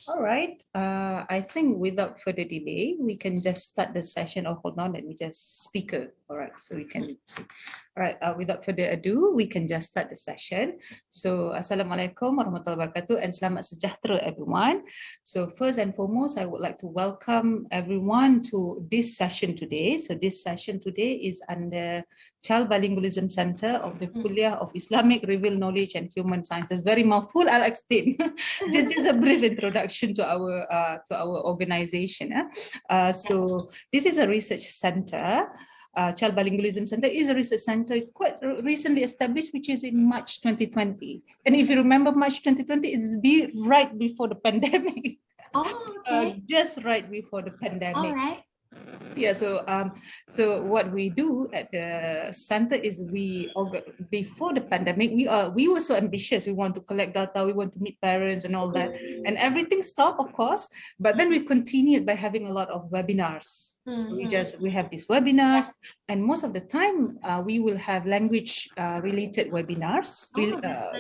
All right. I think without further delay, we can just start the session. Oh, hold on, let me just speaker. All right, so we can see. All right, without further ado, we can just start the session. So, Assalamualaikum warahmatullahi wabarakatuh and selamat sejahtera everyone. So, first and foremost, I would like to welcome everyone to this session today. So, this session today is under Child Bilingualism Center of the Kuliah of Islamic Reveal Knowledge and Human Sciences. Very mouthful, I'll explain. just a brief introduction to our organization. So this is a research center. Child Bilingualism Center is a research center quite recently established, which is in March 2020. And if you remember March 2020, it's right before the pandemic. Oh, okay. Just right before the pandemic. All right. Yeah, so what we do at the center is before the pandemic, we were so ambitious. We want to collect data, we want to meet parents and all that, and everything stopped, of course. But then we continued by having a lot of webinars. So we have these webinars, and most of the time we will have language related webinars,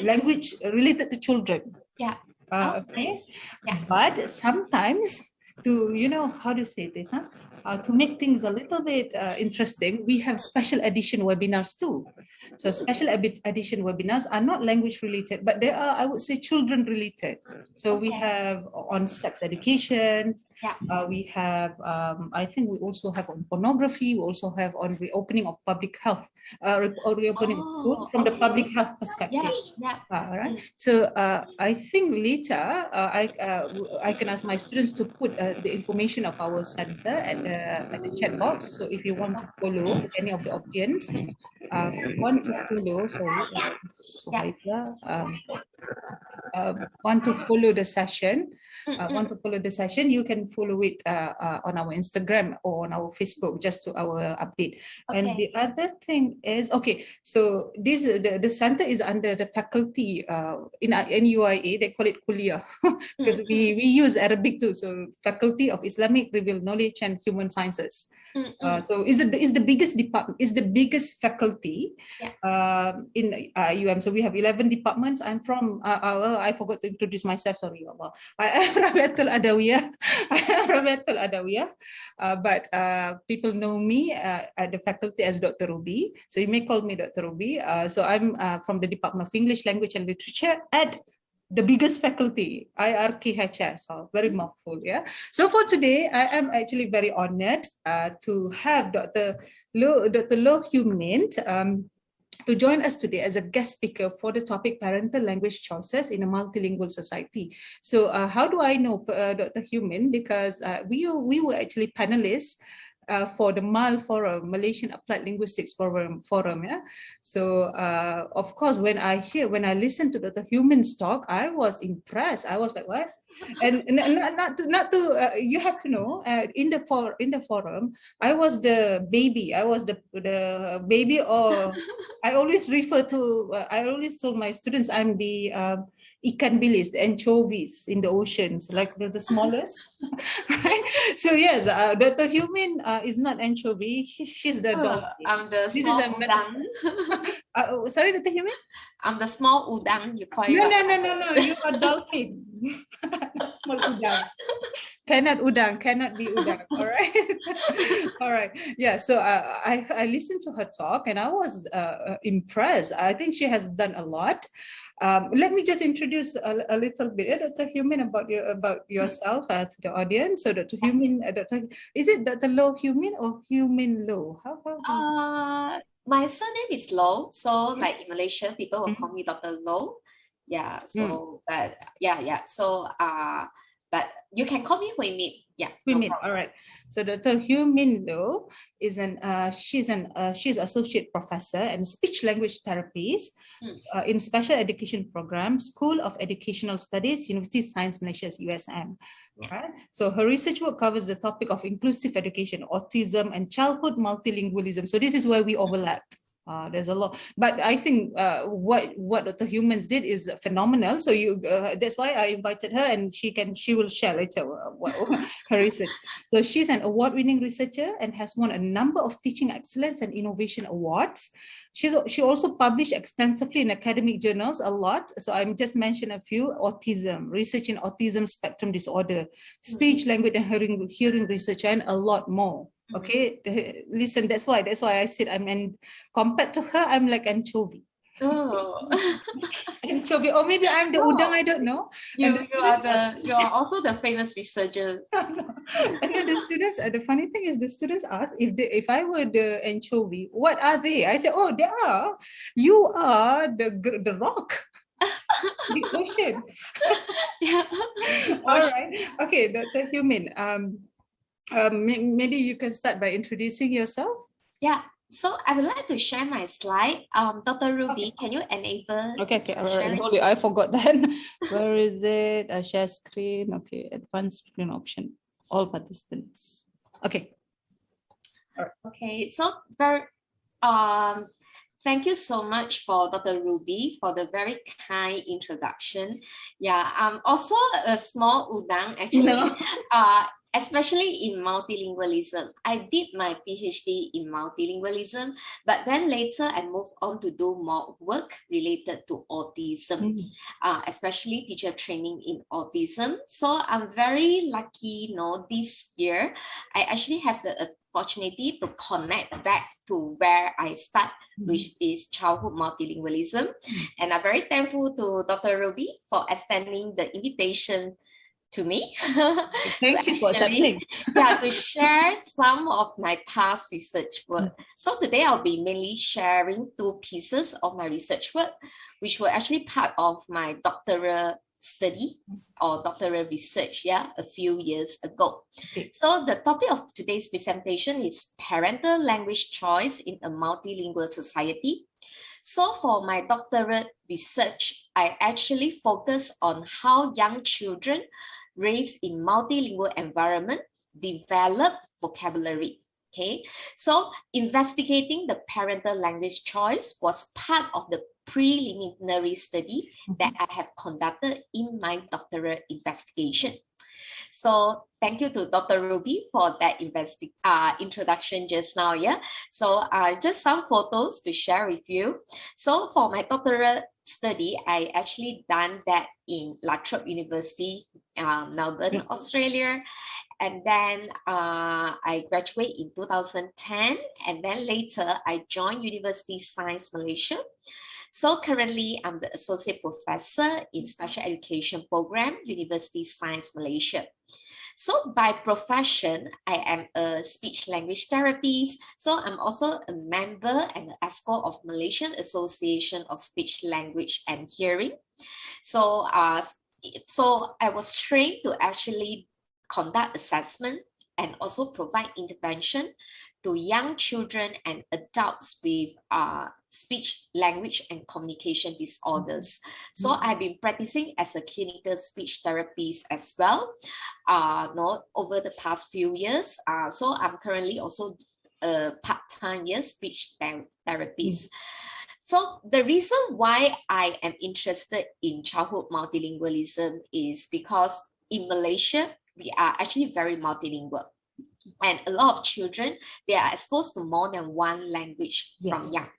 language related to children. Yeah. Okay. Nice. Yeah. But sometimes to how do you say this? To make things a little bit interesting, we have special edition webinars too. So special edition webinars are not language related, but they are, I would say, children related. So we have on sex education. Yeah. We have, I think we also have on pornography. We also have on reopening of public health, or reopening of school from the public health perspective. Yeah. All right. So I think later I can ask my students to put the information of our center at the chat box. So if you want to follow any of the audience, want to follow the session, you can follow it on our Instagram or on our Facebook, just to our update. Okay. And the other thing is, so this the center is under the faculty in UIA, they call it Kuliah because we use Arabic too. So Faculty of Islamic Reveal Knowledge and Human Sciences. So is the biggest department, is the biggest faculty in UM. So we have 11 departments. I'm from I forgot to introduce myself, sorry Allah. I am Rabiatul Adawiyah. But people know me at the faculty as Dr. Ruby. So you may call me Dr. Ruby. So I'm from the Department of English Language and Literature at the biggest faculty, IRKHS, very mouthful, yeah. So for today, I am actually very honored to have Dr. Low Hui Min to join us today as a guest speaker for the topic Parental Language Choices in a Multilingual Society. So how do I know Dr. Hui Min? Because we were actually panelists for the MAL Forum, Malaysian Applied Linguistics Forum. Yeah. So of course, when I listened to Dr. Hui Min's talk, I was impressed. I was like, what? And not to you have to know, in the forum, I was the baby. I was the baby, or I always refer to. I always told my students I'm the ikan bilis, the anchovies in the oceans, like the smallest. Right? So yes, Dr. Hui Min is not anchovy. She's the dolphin. I'm the small udang. Sorry, Dr. Hui Min? I'm the small udang. You call it? No. You are dolphin. Small udang. Cannot be udang. All right. All right. Yeah. So I listened to her talk and I was impressed. I think she has done a lot. Let me just introduce a little bit, Dr. Hui Min, about yourself to the audience. So Dr. Hui Min, is it Dr. Low Hui Min or Hui Min Low? How my surname is Low, so like in Malaysia, people will call me Dr. Low. Yeah. So, but yeah. So, but you can call me Hui Min. Yeah. Hui Min. All right. So Dr. Hui Min Low is she's associate professor and speech language therapist in special education program, School of Educational Studies, University of Science Malaysia, USM. Right? So her research work covers the topic of inclusive education, autism, and childhood multilingualism. So this is where we overlapped. There's a lot, but I think what Dr. Hui Min did is phenomenal. So that's why I invited her, and she will share later her research. So she's an award-winning researcher and has won a number of teaching excellence and innovation awards. she also published extensively in academic journals a lot. So I'm just mention a few: autism, research in autism spectrum disorder, speech, language, and hearing research, and a lot more. Okay, listen, that's why I said compared to her, I'm like anchovy. Oh. Anchovy, or maybe I'm the udang, I don't know. You are also the famous researchers. And then the students, the funny thing is, the students ask if I were the anchovy, what are they? I say, oh, you are the rock. The ocean. Yeah. All right. Okay, Dr. Hui Min, maybe you can start by introducing yourself. Yeah. So I would like to share my slide. Dr. Ruby, can you enable? Okay. All right. Hold it. I forgot that. Where is it? Share screen. Okay. Advanced screen option. All participants. Okay. All right. Okay. So thank you so much for Dr. Ruby for the very kind introduction. Yeah. I'm also a small udang actually. No. Especially in multilingualism. I did my PhD in multilingualism, but then later I moved on to do more work related to autism, especially teacher training in autism. So I'm very lucky, this year, I actually have the opportunity to connect back to where I start, which is childhood multilingualism. And I'm very thankful to Dr. Ruby for extending the invitation to me. Thank you for accepting. To share some of my past research work. So today I'll be mainly sharing 2 pieces of my research work, which were actually part of my doctoral study or doctoral research, a few years ago. Okay. So the topic of today's presentation is parental language choice in a multilingual society. So for my doctorate research, I actually focus on how young children raised in multilingual environment develop vocabulary. Okay, so investigating the parental language choice was part of the preliminary study that I have conducted in my doctorate investigation. So thank you to Dr. Ruby for that introduction just now. So just some photos to share with you. So for my doctorate study, I actually done that in La Trobe University, Melbourne, Australia. And then I graduated in 2010. And then later I joined University Science Malaysia. So currently I'm the Associate Professor in Special Education Program, University Science Malaysia. So by profession, I am a speech language therapist. So I'm also a member and an ESCO of Malaysian Association of Speech Language and Hearing. So I was trained to actually conduct assessment and also provide intervention to young children and adults with speech, language, and communication disorders. So I've been practicing as a clinical speech therapist as well, over the past few years. So I'm currently also a part-time speech therapist. So the reason why I am interested in childhood multilingualism is because in Malaysia, we are actually very multilingual. And a lot of children, they are exposed to more than one language from young.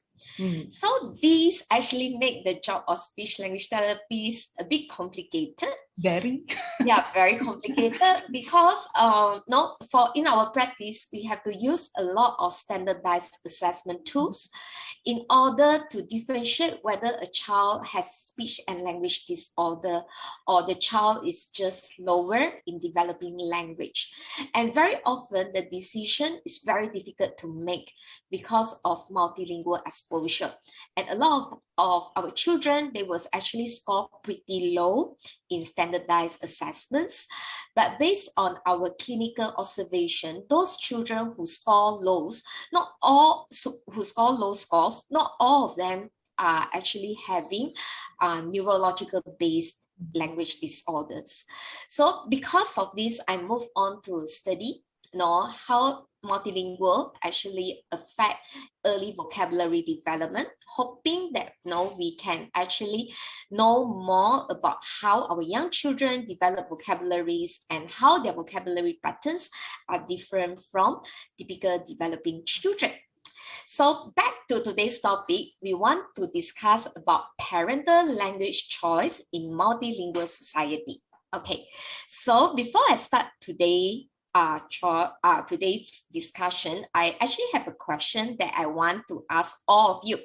So these actually make the job of speech language therapist a bit complicated. Very? Very complicated because in our practice, we have to use a lot of standardized assessment tools in order to differentiate whether a child has speech and language disorder or the child is just slower in developing language. And very often the decision is very difficult to make because of multilingual exposure. And a lot of our children, they was actually score pretty low in standardized assessments. But based on our clinical observation, those children who score lows, who score low scores, not all of them are actually having neurological based language disorders. So because of this, I moved on to study how multilingual actually affect early vocabulary development, hoping that we can actually know more about how our young children develop vocabularies and how their vocabulary patterns are different from typical developing children. So back to today's topic, we want to discuss about parental language choice in multilingual society. Okay, so before I start today's discussion, I actually have a question that I want to ask all of you.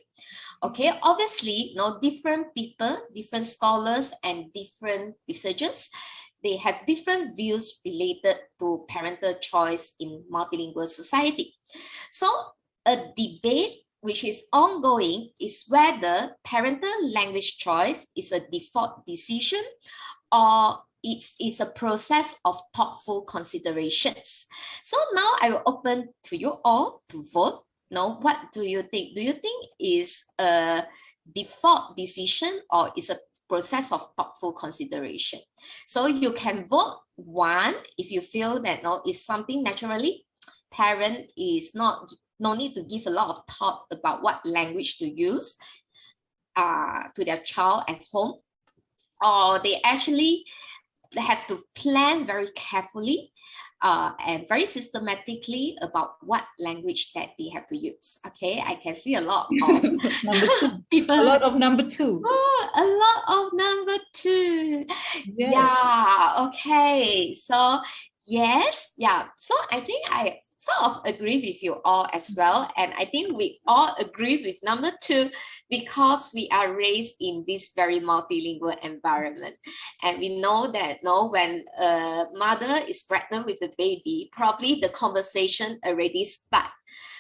Okay, obviously, different people, different scholars, and different researchers, they have different views related to parental choice in multilingual society. So a debate which is ongoing is whether parental language choice is a default decision or it is a process of thoughtful considerations. So now I will open to you all to vote. Now, what do you think? Do you think is a default decision or is a process of thoughtful consideration? So you can vote 1 if you feel that it's something naturally. Parent is no need to give a lot of thought about what language to use to their child at home, or they actually have to plan very carefully and very systematically about what language that they have to use. Okay, I can see a lot of number 2. people. A lot of number 2. Oh, a lot of number 2. Yeah. Okay. So yes. Yeah. So I think I sort of agree with you all as well. And I think we all agree with number 2 because we are raised in this very multilingual environment. And we know that when a mother is pregnant with the baby, probably the conversation already starts.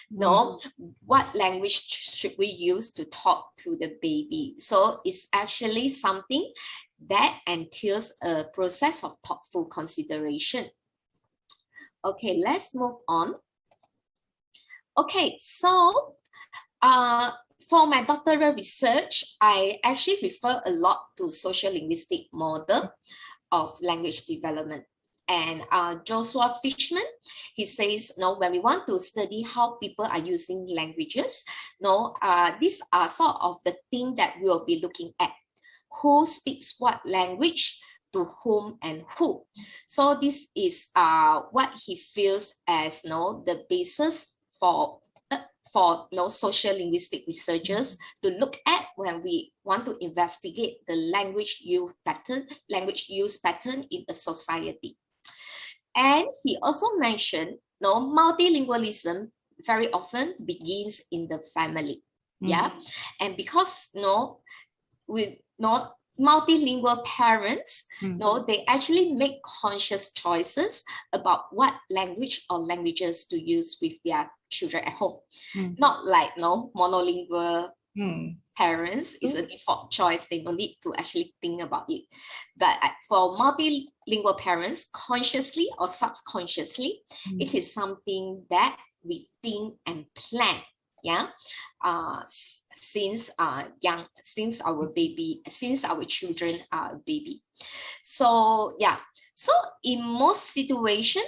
What language should we use to talk to the baby? So it's actually something that entails a process of thoughtful consideration. Okay, let's move on. Okay, so for my doctoral research, I actually refer a lot to social linguistic model of language development. And Joshua Fishman, he says, when we want to study how people are using languages, these are sort of the thing that we'll be looking at. Who speaks what language, to whom and who. So this is what he feels as the basis for social linguistic researchers to look at when we want to investigate the language use pattern in a society. And he also mentioned multilingualism very often begins in the family. Yeah, and because multilingual parents, they actually make conscious choices about what language or languages to use with their children at home. Not like monolingual parents is a default choice. They don't need to actually think about it. But for multilingual parents, consciously or subconsciously, it is something that we think and plan. Yeah, since our children are baby. So yeah, so in most situations,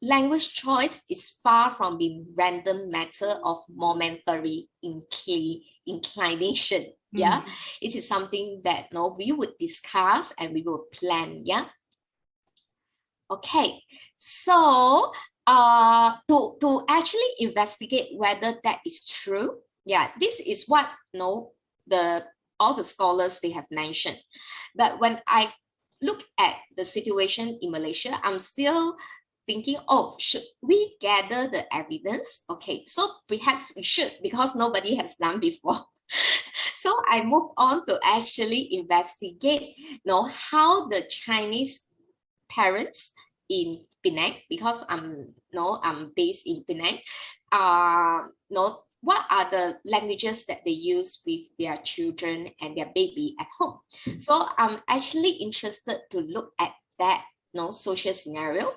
language choice is far from being random matter of momentary inclination. Yeah, it is something that we would discuss and we will plan. Yeah. Okay, so to actually investigate whether that is true, this is what all the scholars they have mentioned. But when I look at the situation in Malaysia, I'm still thinking, should we gather the evidence? Okay, so perhaps we should, because nobody has done before. So I move on to actually investigate how the Chinese parents in Penang, because I'm based in Penang, what are the languages that they use with their children and their baby at home. So I'm actually interested to look at that social scenario.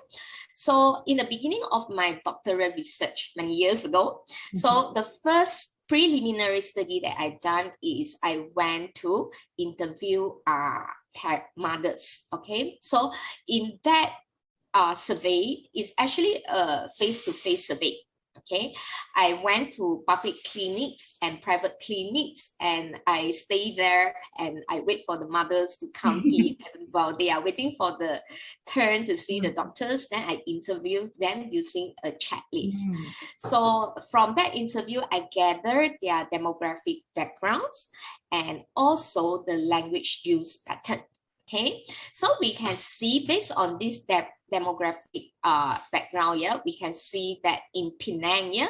So in the beginning of my doctoral research many years ago, so the first preliminary study that I done is I went to interview mothers. Okay, so in that survey is actually a face-to-face survey. Okay, I went to public clinics and private clinics, and I stay there and I wait for the mothers to come in. And while they are waiting for the turn to see the doctors, then I interview them using a checklist. So from that interview, I gathered their demographic backgrounds and also the language use pattern. Okay, so we can see based on this demographic background, yeah, we can see that in Penang, yeah,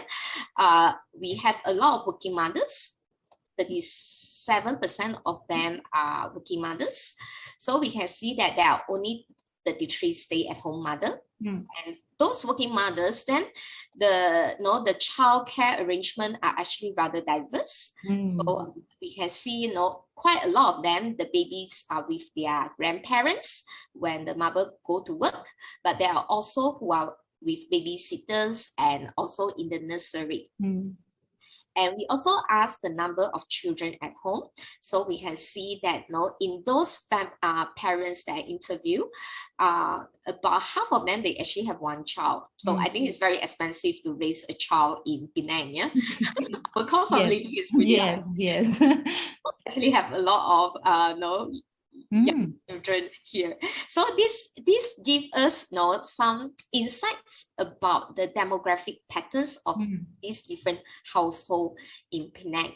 we have a lot of working mothers. 37% of them are working mothers. So we can see that there are only 33 stay-at-home mothers. And those working mothers, then the child care arrangement are actually rather diverse. So we can see, quite a lot of them, the babies are with their grandparents when the mother go to work, but there are also who are with babysitters and also in the nursery. And we also ask the number of children at home. So we can see that in those parents that I interview, about half of them, they actually have one child. So I think it's very expensive to raise a child in Penang. Yeah? The cost of living is really high. Yes. Actually have a lot of young children here. So this gives us some insights about the demographic patterns of these different households in Penang.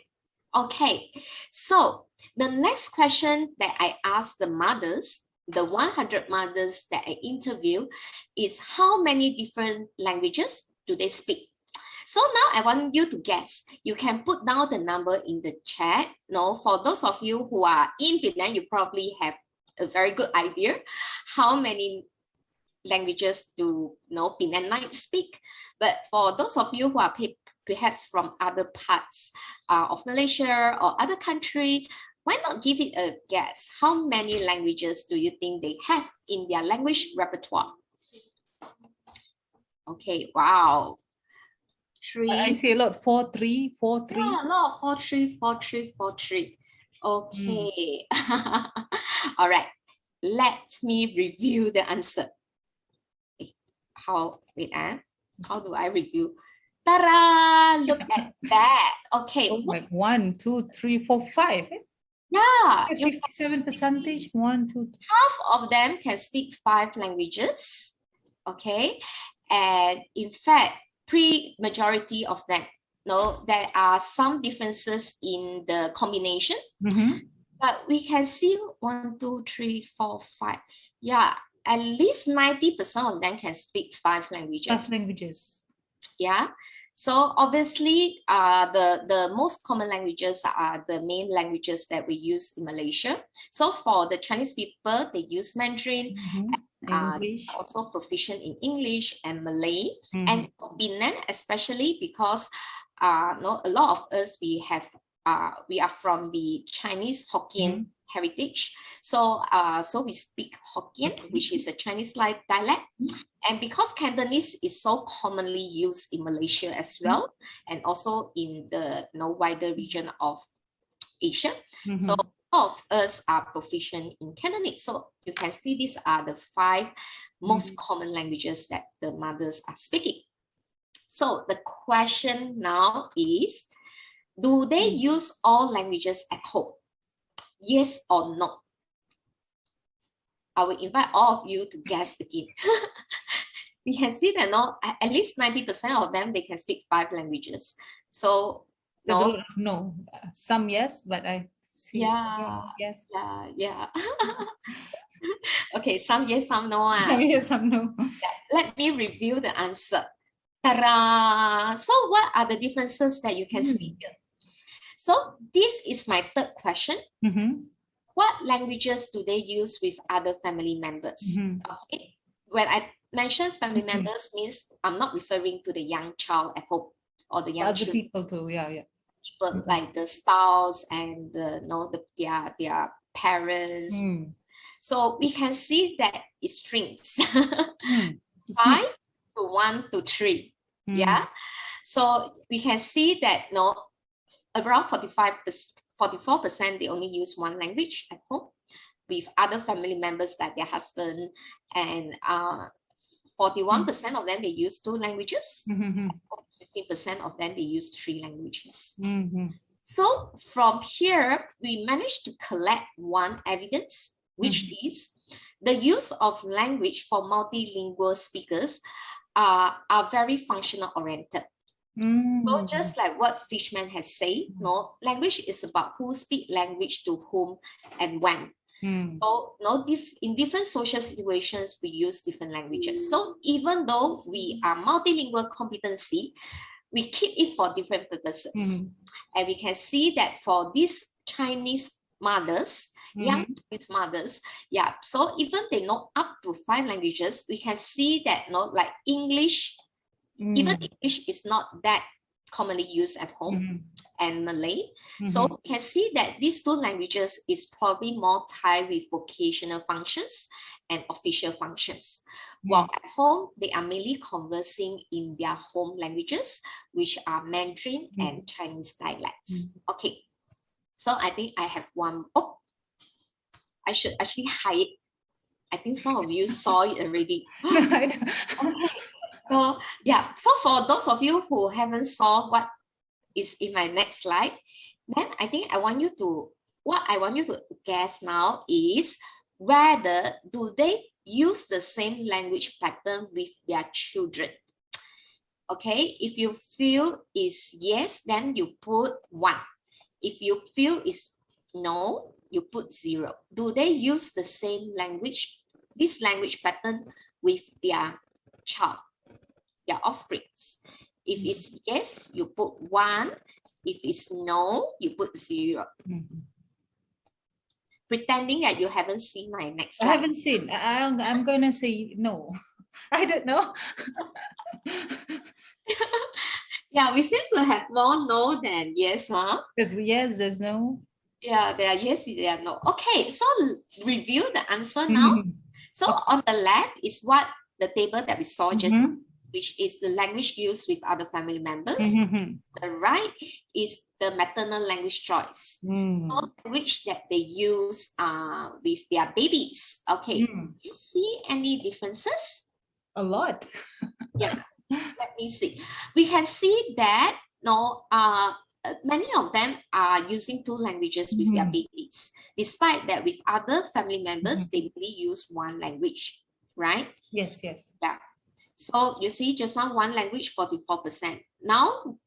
Okay, so the next question that I asked the mothers, the 100 mothers that I interview, is how many different languages do they speak? So now I want you to guess. You can put down the number in the chat. For those of you who are in Penang, you probably have a very good idea how many languages do Penangites speak. But for those of you who are perhaps from other parts of Malaysia or other country, why not give it a guess? How many languages do you think they have in their language repertoire? Okay, wow. I see a lot, 4, 3, 4, 3. Yeah, a lot of 4, 3, 4, 3, 4, 3. Okay. All right. Let me review the answer. How do I review? Ta-da! Look at that. Okay. Like 1, 2, 3, 4, 5. Yeah. 57%. 1, 2, 3. Half of them can speak 5 languages. Okay. And in fact, majority of them, there are some differences in the combination, but we can see 1, 2, 3, 4, 5. Yeah, at least 90% of them can speak 5 languages. 5 languages. Yeah. So obviously, the most common languages are the main languages that we use in Malaysia. So for the Chinese people, they use Mandarin. Also proficient in English and Malay, and Penang especially because a lot of us we are from the Chinese Hokkien heritage, so we speak Hokkien, which is a Chinese-like dialect, and because Cantonese is so commonly used in Malaysia as well, and also in the wider region of Asia, so all of us are proficient in Cantonese. So you can see these are the 5 most common languages that the mothers are speaking. So the question now is, do they use all languages at home? Yes or no? I will invite all of you to guess again. We can see that at least 90% of them, they can speak 5 languages. So there's a lot of no. Some yes, but I see. Yes. Yeah. Okay, some yes, some no. Some yes, some no. Let me review the answer. Ta-da! So what are the differences that you can see here? So this is my third question. What languages do they use with other family members? Okay. When I mention family members, means I'm not referring to the young child at home or the young other children. people too, yeah. People like the spouse and their parents. So we can see that it strings 5 to 1 to 3. Yeah. So we can see that around 44% they only use one language at home with other family members like their husband, and 41% of them, they use 2 languages. Mhm. 15% of them, they use 3 languages. Mhm. So from here, we managed to collect one evidence, which is the use of language for multilingual speakers are very functional oriented. So just like what Fishman has said, no, language is about who speak language to whom and when. So in different social situations, we use different languages. So even though we are multilingual competency, we keep it for different purposes. And we can see that for these Chinese mothers, young Chinese mothers, yeah, so even they know up to 5 languages, we can see that, like English, even English is not that commonly used at home, and Malay. So we can see that these 2 languages is probably more tied with vocational functions and official functions. While at home, they are mainly conversing in their home languages, which are Mandarin and Chinese dialects. Okay, so I think I have one. Oh, I should actually hide it. I think some of you saw it already. Okay. So yeah, so for those of you who haven't saw what is in my next slide, then I think what I want you to guess now is whether do they use the same language pattern with their children. Okay, if you feel is yes, then you put 1. If you feel is no, you put 0. Do they use the same language, this language pattern with their child, their offsprings? If it's yes, you put 1. If it's no, you put 0. Pretending that you haven't seen my next slide. I haven't seen. I'm gonna say no. I don't know. Yeah, we seem to have more no than yes, huh? Because yes, there's no. Yeah, there are yes, there are no. Okay, so review the answer now. So on the left is what the table that we saw just now, which is the language used with other family members. The right is the maternal language choice, so language that they use with their babies. Okay, you see any differences? A lot. Yeah, let me see. We can see that many of them are using 2 languages with their babies, despite that with other family members, they really use 1 language, right? Yes, yes. Yeah. So you see just now 1 language, 44%. Now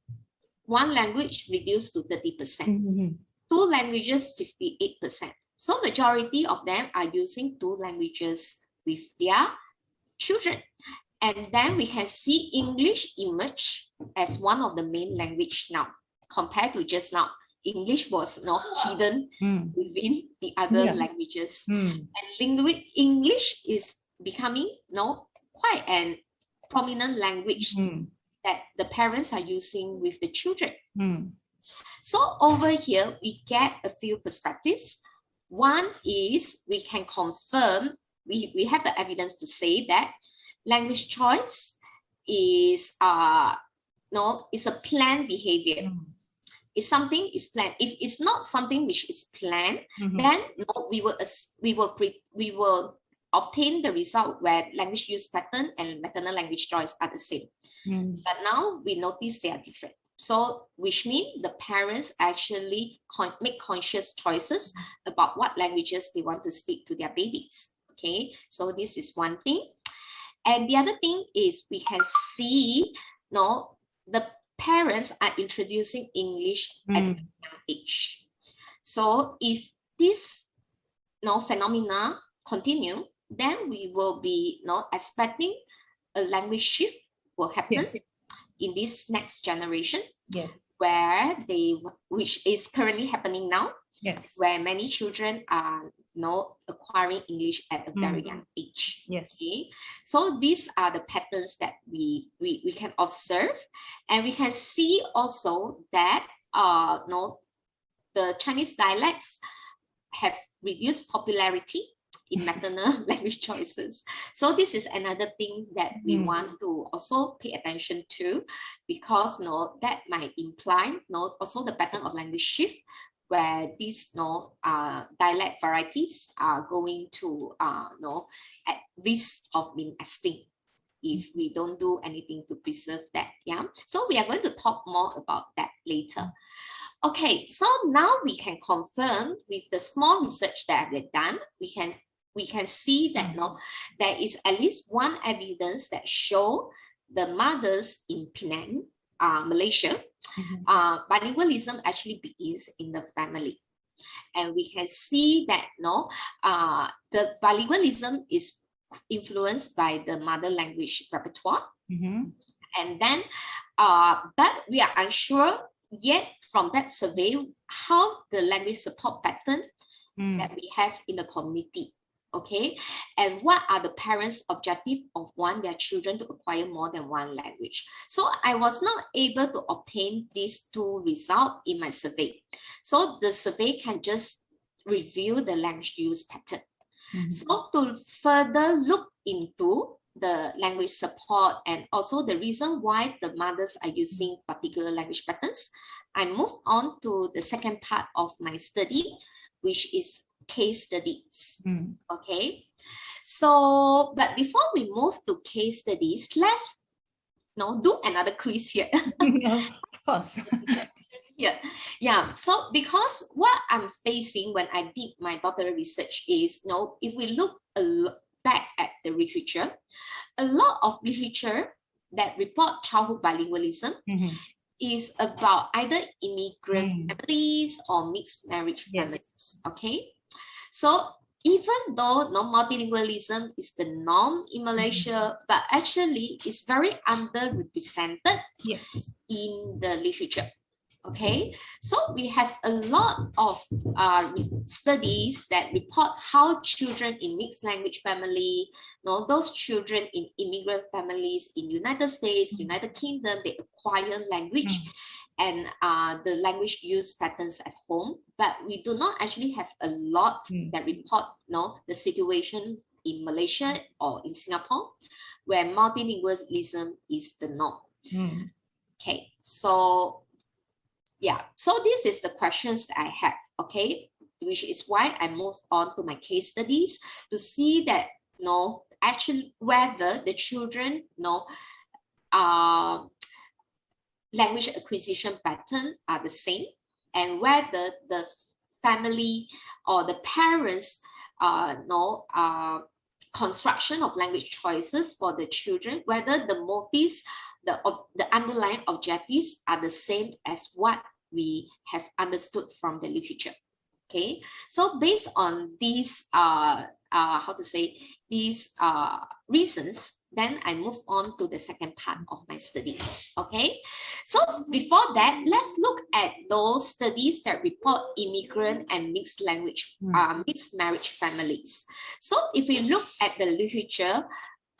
1 language reduced to 30%. 2 languages, 58%. So majority of them are using 2 languages with their children. And then we can see English emerge as one of the main language now, compared to just now. English was not hidden within the other languages. And English is becoming quite an prominent language that the parents are using with the children. So over here, we get a few perspectives. One is we can confirm, we have the evidence to say that language choice is it's a planned behavior. If something is planned, if it's not something which is planned, then we will obtain the result where language use pattern and maternal language choice are the same. But now we notice they are different. So which means the parents actually make conscious choices about what languages they want to speak to their babies. Okay, so this is one thing. And the other thing is we can see the parents are introducing English at a young age. So if this phenomena continue, then we will be expecting a language shift will happen in this next generation, where which is currently happening now, where many children are acquiring English at a very young age. Okay? So these are the patterns that we can observe, and we can see also that the Chinese dialects have reduced popularity in maternal language choices. So this is another thing that we want to also pay attention to, because that might imply also the pattern of language shift, where these dialect varieties are going to at risk of being extinct. if we don't do anything to preserve that. Yeah, so we are going to talk more about that later. Okay, so now we can confirm with the small research that we've done, we can see that no, there is at least one evidence that show the mothers in Penang, Malaysia, bilingualism actually begins in the family. And we can see that no, the bilingualism is influenced by the mother language repertoire. And then, but we are unsure yet from that survey how the language support pattern that we have in the community. Okay, and what are the parents' objective of want their children to acquire more than one language? So I was not able to obtain these two results in my survey. So the survey can just review the language use pattern. So to further look into the language support and also the reason why the mothers are using particular language patterns, I move on to the second part of my study, which is case studies. Okay, so but before we move to case studies, let's do another quiz here. Of course. Yeah. So because what I'm facing when I did my doctoral research is, if we look back at the literature, a lot of literature that report childhood bilingualism is about either immigrant families or mixed marriage families. Okay, so even though multilingualism is the norm in Malaysia, but actually it's very underrepresented in the literature. Okay, so we have a lot of studies that report how children in mixed language family, those children in immigrant families in United States, United Kingdom, they acquire language and the language use patterns at home, but we do not actually have a lot that report the situation in Malaysia or in Singapore where multilingualism is the norm. Okay, so yeah, so this is the questions that I have, okay, which is why I move on to my case studies to see that, actually whether the children, language acquisition pattern are the same, and whether the family or the parents, construction of language choices for the children, whether the motives, the underlying objectives are the same as what we have understood from the literature. Okay, so based on these reasons, then I move on to the second part of my study. Okay, so before that, let's look at those studies that report immigrant and mixed language, mixed marriage families. So if we look at the literature,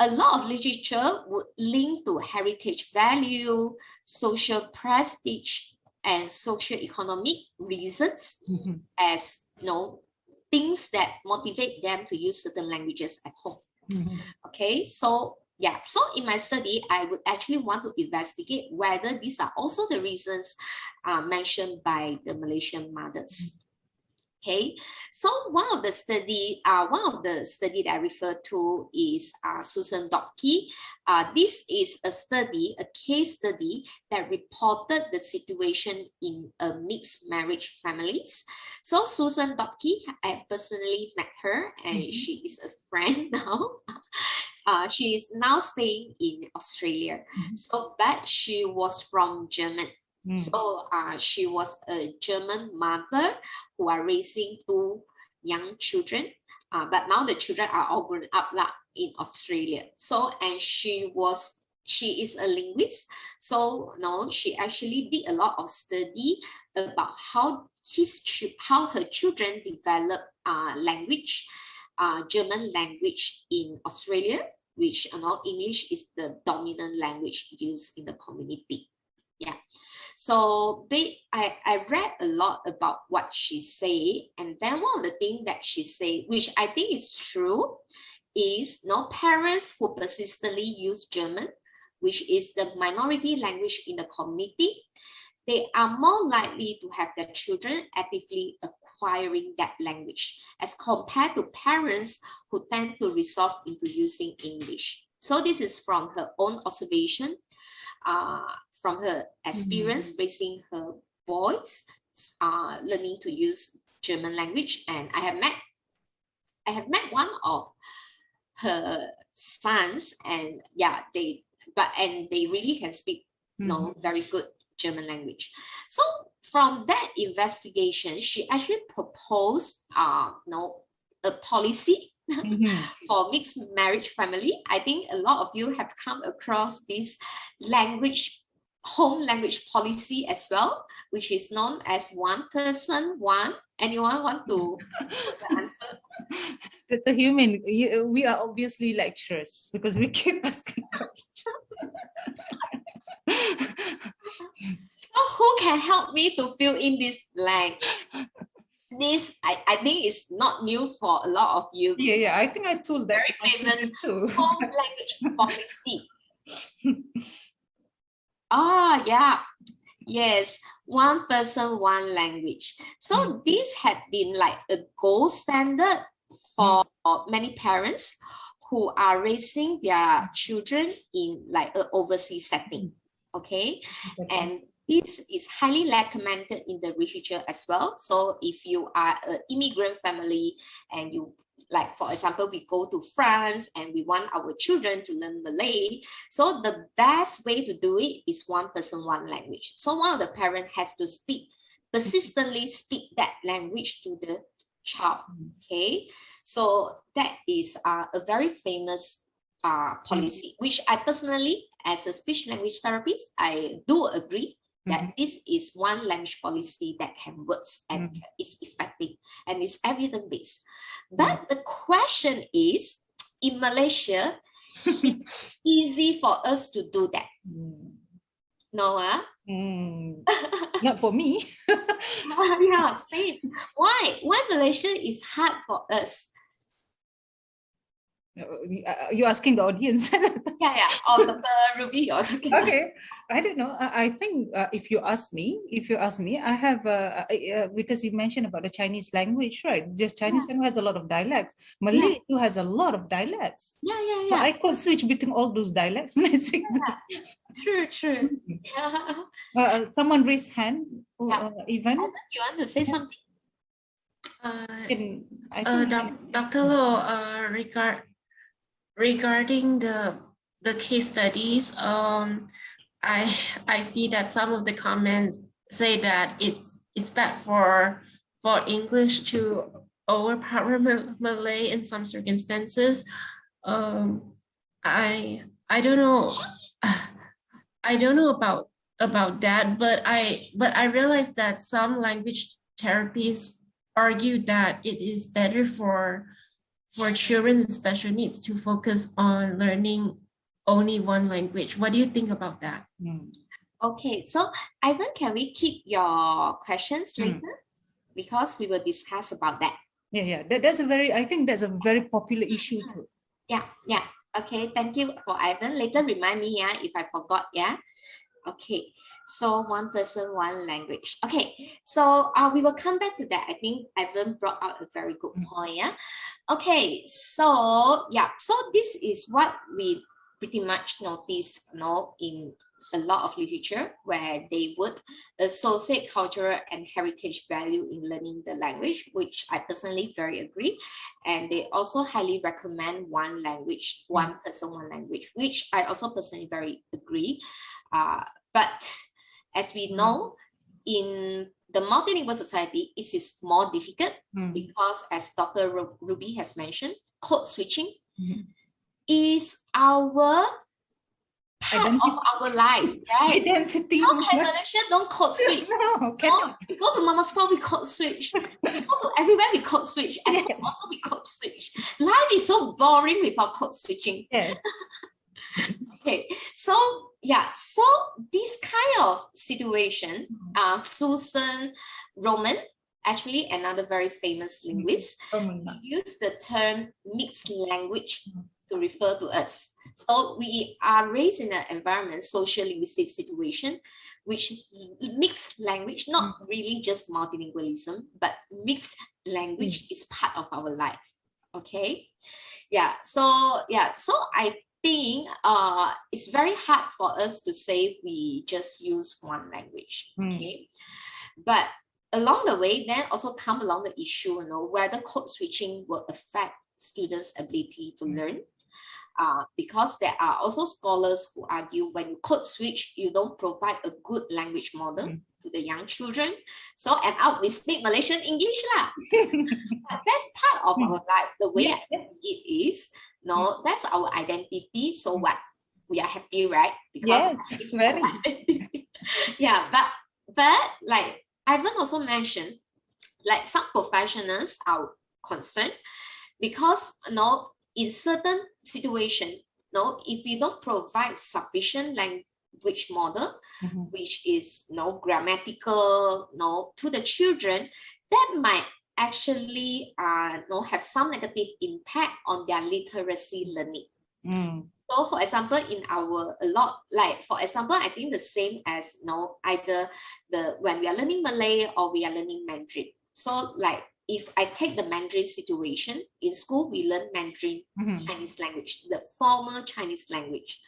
a lot of literature would link to heritage value, social prestige, and socio-economic reasons as things that motivate them to use certain languages at home. Okay, so yeah, so in my study, I would actually want to investigate whether these are also the reasons mentioned by the Malaysian mothers. Okay, so one of the study that I refer to is Susan Dockey. This is a case study that reported the situation in a mixed marriage families. So Susan Dockey, I personally met her, and she is a friend now. She is now staying in Australia. So, but she was from Germany. So she was a German mother who are raising two young children, but now the children are all grown up in Australia. So, and she is a linguist. So she actually did a lot of study about how her children develop language, German language in Australia, which English is the dominant language used in the community. Yeah. So I read a lot about what she said, and then one of the things that she said, which I think is true, is parents who persistently use German, which is the minority language in the community, they are more likely to have their children actively acquiring that language as compared to parents who tend to resort into using English. So this is from her own observation, from her experience raising her boys, learning to use German language. And I have met one of her sons, and yeah, they really can speak very good German language. So from that investigation, she actually proposed a policy for mixed marriage family. I think a lot of you have come across this home language policy as well, which is known as one person, one. Anyone want to answer? Dr. Hui Min, we are obviously lecturers because we keep asking questions. So who can help me to fill in this blank? This, I think, is not new for a lot of you. Yeah, I think I told that. Very famous home language policy. Yeah. Yes, one person, one language. So this had been like a gold standard for many parents who are raising their children in like an overseas setting. Okay, and this is highly recommended in the literature as well. So if you are an immigrant family and you, like for example, we go to France and we want our children to learn Malay, so the best way to do it is one person, one language. So one of the parents has to persistently speak that language to the child. Okay, so that is a very famous policy, which I personally, as a speech language therapist, I do agree that this is one language policy that can work and is effective and is evidence-based. But the question is, in Malaysia, it's easy for us to do that. No, not for me. Yeah, same. Why Malaysia is hard for us? You're asking the audience. Yeah. Oh, Dr. Ruby, or something. Okay, I don't know. I think if you ask me, I have because you mentioned about the Chinese language, right? Just Chinese language has a lot of dialects. Malay too has a lot of dialects. Yeah. So I could switch between all those dialects when I speak. True. Yeah. Someone raised hand. Even you want to say something? Dr. Low, regarding the case studies, I see that some of the comments say that it's bad for English to overpower Malay in some circumstances. I don't know. I don't know about that, but I realized that some language therapies argue that it is better for children with special needs to focus on learning only one language. What do you think about that? Okay, so Ivan, can we keep your questions later? Because we will discuss about that. Yeah. I think that's a very popular issue too. Yeah. Okay, thank you for Ivan. Later remind me, if I forgot, Okay, so one person, one language. Okay, so we will come back to that. I think Ivan brought out a very good point. Okay, so so this is what we pretty much notice, in a lot of literature where they would associate cultural and heritage value in learning the language, which I personally very agree. And they also highly recommend one language, one person, one language, which I also personally very agree. But as we know, in the multilingual society, it is more difficult because, as Dr. Ruby has mentioned, code switching is our part of our life, right? Identity. How can Malaysia don't code switch? No, cannot. We go to Mama's house, we code switch. We go to everywhere, we code switch. And also we code switch. Life is so boring without code switching. Yes. Okay, so so this kind of situation, Susan Roman, actually another very famous linguist, used the term mixed language to refer to us. So we are raised in an environment, social linguistic situation, which mixed language, not really just multilingualism, but mixed language is part of our life. Okay, so I think it's very hard for us to say we just use one language, okay? But along the way, then also come along the issue, whether code switching will affect students' ability to learn. Because there are also scholars who argue when you code switch, you don't provide a good language model to the young children. So end up we speak Malaysian English lah. But that's part of our life. The way I see it is, that's our identity. So what? We are happy, right? Because very. Yeah, but like Ivan also mentioned, like some professionals are concerned because in certain situation, if you don't provide sufficient language model, which is grammatical, to the children, that might actually have some negative impact on their literacy learning. So for example, for example, I think the same as either when we are learning Malay or we are learning Mandarin. So like if I take the Mandarin situation, in school we learn Mandarin Chinese language, the formal Chinese language.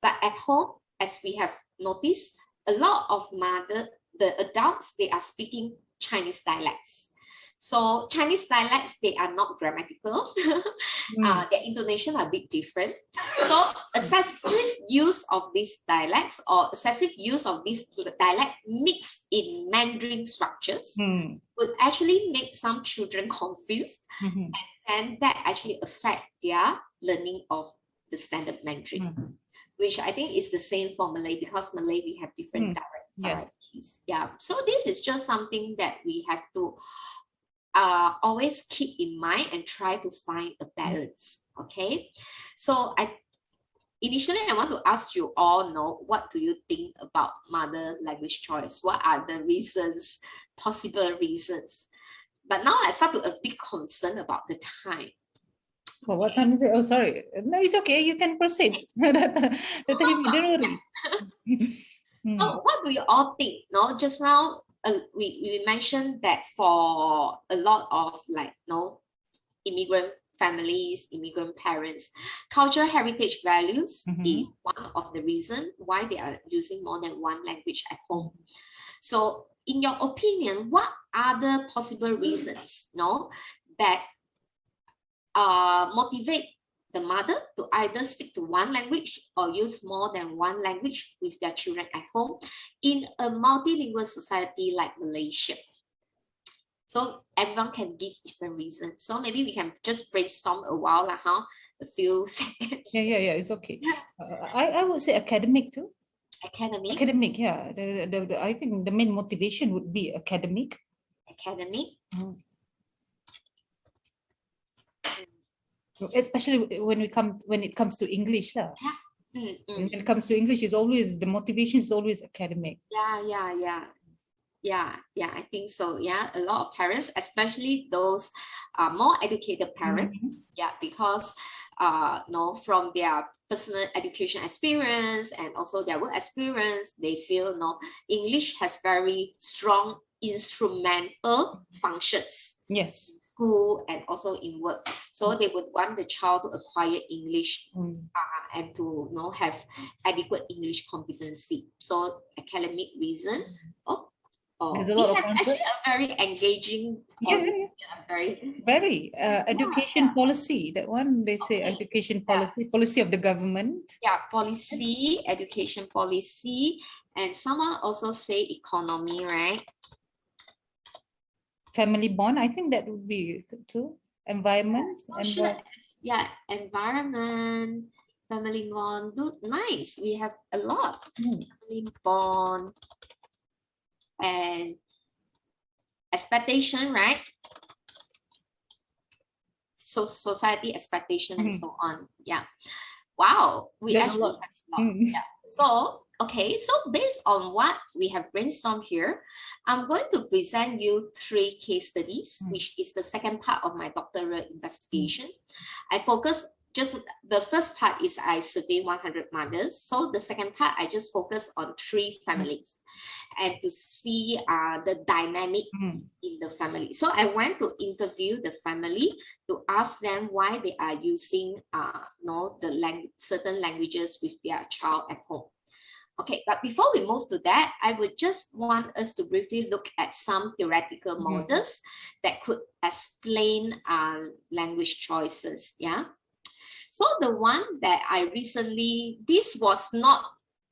But at home, as we have noticed, a lot of the adults, they are speaking Chinese dialects. So Chinese dialects, they are not grammatical. Their intonation are a bit different. So excessive use of these dialects or excessive use of this dialect mixed in Mandarin structures would actually make some children confused, and that actually affect their learning of the standard Mandarin, which I think is the same for Malay, because Malay we have different varieties. Yeah, so this is just something that we have to always keep in mind and try to find a balance. Okay, so initially I want to ask you all, what do you think about mother language choice? What are the reasons, possible reasons? But now I start to a bit concerned about the time. Well, what time is it? Oh, sorry. No, it's okay. You can proceed. Don't worry. So what do you all think? Just now we mentioned that for a lot of immigrant families, immigrant parents, cultural heritage values is one of the reasons why they are using more than one language at home. So in your opinion, what are the possible reasons that motivate the mother to either stick to one language or use more than one language with their children at home in a multilingual society like Malaysia? So everyone can give different reasons. So maybe we can just brainstorm a while, a few seconds. Yeah, it's okay. I would say academic too. Academic, yeah. I think the main motivation would be academic. Especially when it comes to English, When it comes to English, the motivation is always academic. Yeah, I think so. Yeah, a lot of parents, especially those more educated parents, because from their personal education experience and also their work experience, they feel English has very strong instrumental functions. Yes. In school and also in work. So they would want the child to acquire English and to have adequate English competency. So academic reason. There's a lot of actually a very engaging, very education policy. That one they say education policy, policy of the government. Yeah, policy, education policy, and someone also say economy, right? Family bond, I think that would be good too. Environment, environment, family bond. Nice, we have a lot. Family bond. And expectation, right? So society expectation and so on. Yeah. Wow. We actually have a lot. Yeah. So, okay. So based on what we have brainstormed here, I'm going to present you 3 case studies, which is the second part of my doctoral investigation. I focus just the first part is I survey 100 mothers. So the second part, I just focus on 3 families and to see the dynamic in the family. So I went to interview the family to ask them why they are using certain languages with their child at home. Okay, but before we move to that, I would just want us to briefly look at some theoretical models that could explain language choices. Yeah. So the one that I recently, this was not,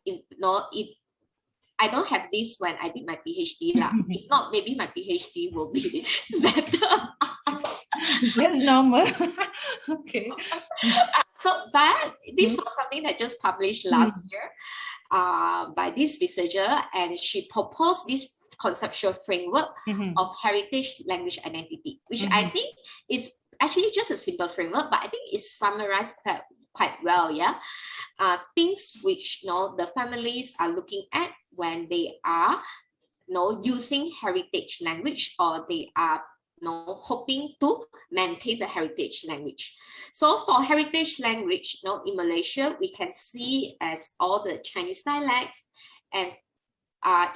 I don't have this when I did my PhD lah. If not, maybe my PhD will be better. That's normal. Okay. So, but this was something that just published last year by this researcher, and she proposed this conceptual framework of heritage language identity, which I think is actually just a simple framework, but I think it's summarized quite well. Yeah, things which the families are looking at when they are using heritage language, or they are hoping to maintain the heritage language. So for heritage language, in Malaysia, we can see as all the Chinese dialects, and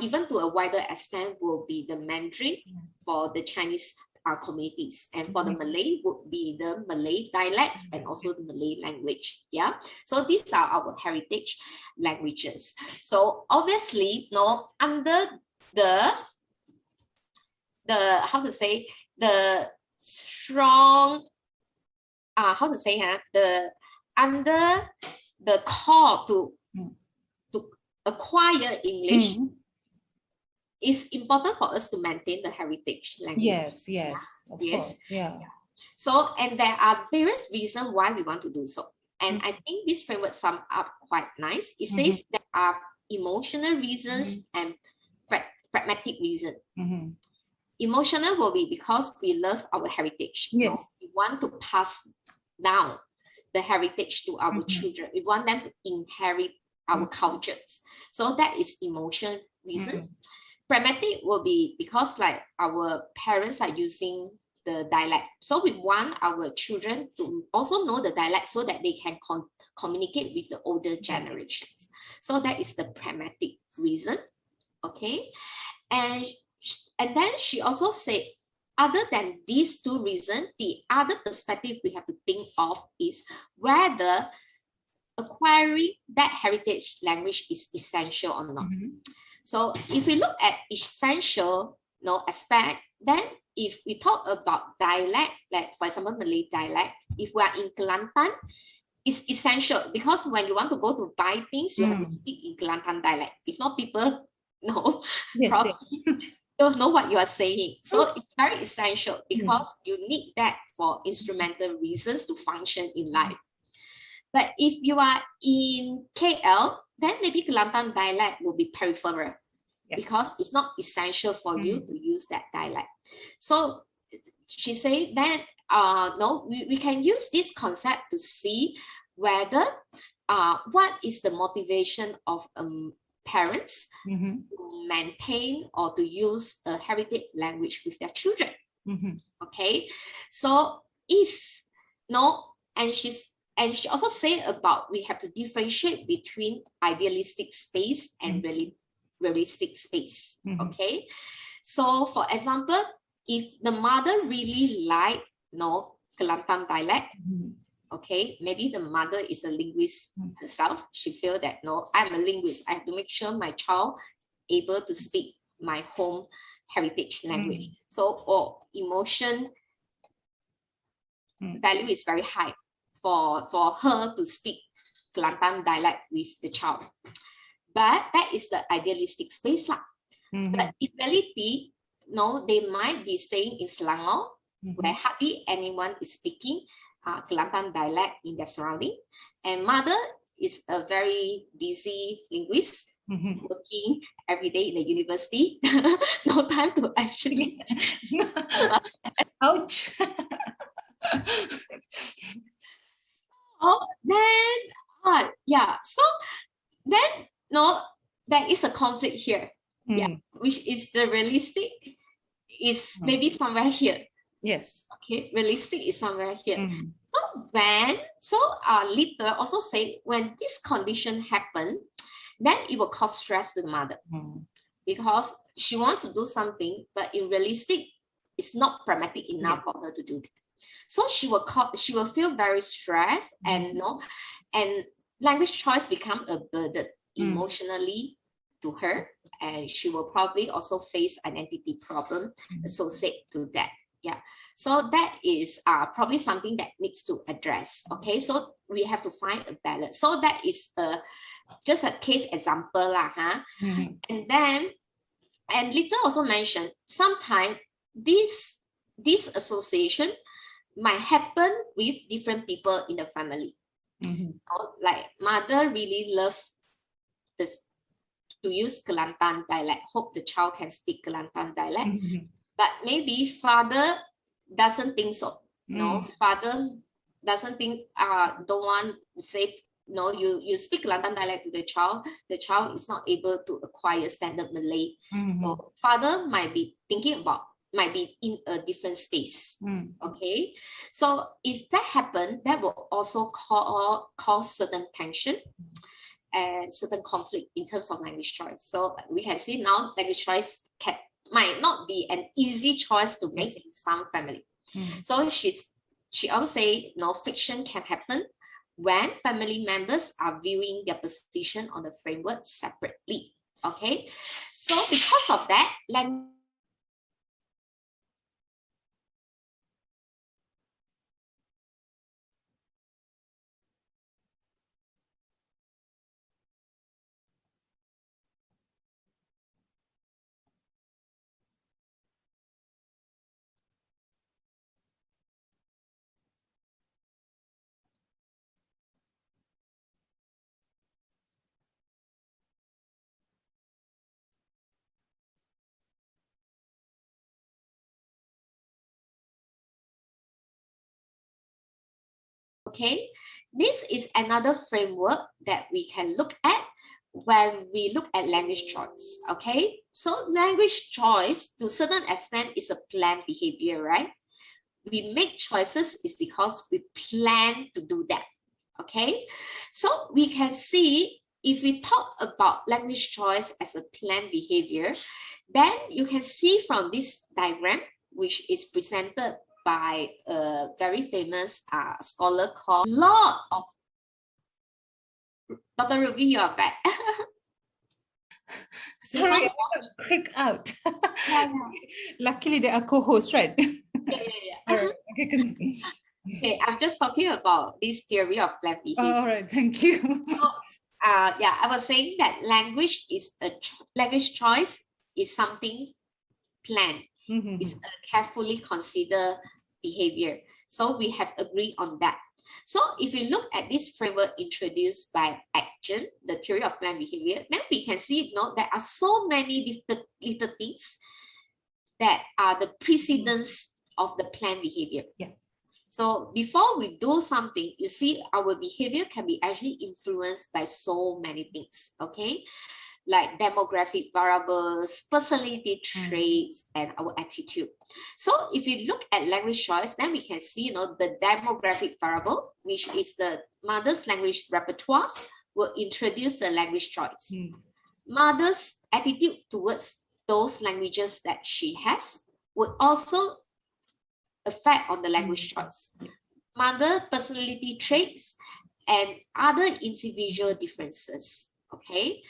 even to a wider extent will be the Mandarin for the Chinese communities, and for the Malay would be the Malay dialects and also the Malay language. Yeah, so these are our heritage languages. So obviously, under the how to say, the strong under the call to acquire English, it's important for us to maintain the heritage language. Yes, of course. Yeah. So, and there are various reasons why we want to do so. And I think this framework sums up quite nice. It says there are emotional reasons and pragmatic reasons. Emotional will be because we love our heritage. Yes. We want to pass down the heritage to our children. We want them to inherit our cultures. So that is emotional reason. Pragmatic will be because like our parents are using the dialect. So we want our children to also know the dialect so that they can communicate with the older generations. So that is the pragmatic reason. Okay. And then she also said, other than these 2 reasons, the other perspective we have to think of is whether acquiring that heritage language is essential or not. So if we look at essential aspect, then if we talk about dialect, like for example, Malay dialect, if we are in Kelantan, it's essential because when you want to go to buy things, you have to speak in Kelantan dialect. If not, people don't know what you are saying. So it's very essential because you need that for instrumental reasons to function in life. But if you are in KL, then maybe Kelantan dialect will be peripheral because it's not essential for you to use that dialect. So she said that we can use this concept to see whether what is the motivation of parents to maintain or to use a heritage language with their children. Okay, so if and she also said about we have to differentiate between idealistic space and realistic space. Okay, so for example, if the mother really like Kelantan dialect, okay, maybe the mother is a linguist herself. She feel that I'm a linguist. I have to make sure my child able to speak my home heritage language. So emotion value is very high for her to speak Kelantan dialect with the child. But that is the idealistic space lah. But in reality, they might be staying in Selangor, where hardly anyone is speaking Kelantan dialect in their surrounding. And mother is a very busy linguist, working every day in the university. No time to actually. Ouch. So then there is a conflict here. Which is the realistic is maybe somewhere here. Yes. Okay, realistic is somewhere here. Later also say when this condition happen, then it will cause stress to the mother because she wants to do something, but in realistic, it's not pragmatic enough for her to do that. So she will feel very stressed, and and language choice become a burden emotionally to her, and she will probably also face identity problem associated to that. Yeah, so that is probably something that needs to address. Okay, so we have to find a balance. So that is just a case example lah, huh? And then, and Lita also mentioned sometimes this association might happen with different people in the family. Like mother really love this to use Kelantan dialect, hope the child can speak Kelantan dialect, but maybe father doesn't think so. Father doesn't think, don't want to say, you speak Kelantan dialect to the child is not able to acquire standard Malay. So father might be thinking about, might be in a different space. Okay, so if that happens, that will also cause certain tension and certain conflict in terms of language choice. So we can see now language choice might not be an easy choice to make in some family. So she also say friction can happen when family members are viewing their position on the framework separately. Okay, so because of that, okay, this is another framework that we can look at when we look at language choice. Okay, so language choice to a certain extent is a planned behavior, right? We make choices is because we plan to do that. Okay, so we can see if we talk about language choice as a planned behavior, then you can see from this diagram, which is presented by a very famous scholar called Lot of Dr. Ruby, you are back. Sorry, quick out. Luckily, they are co-hosts, right? Yeah. Okay, I'm just talking about this theory of planned behavior. All right, thank you. So, I was saying that language choice is something planned. It's a carefully considered behavior. So we have agreed on that. So if you look at this framework introduced by Action, the theory of planned behavior, then we can see there are so many little things that are the precedents of the planned behavior. Yeah. So before we do something, you see our behavior can be actually influenced by so many things, okay? Like demographic variables, personality traits, and our attitude. So if you look at language choice, then we can see, the demographic variable, which is the mother's language repertoires, will introduce the language choice. Mother's attitude towards those languages that she has would also affect on the language choice. Mother personality traits and other individual differences, okay?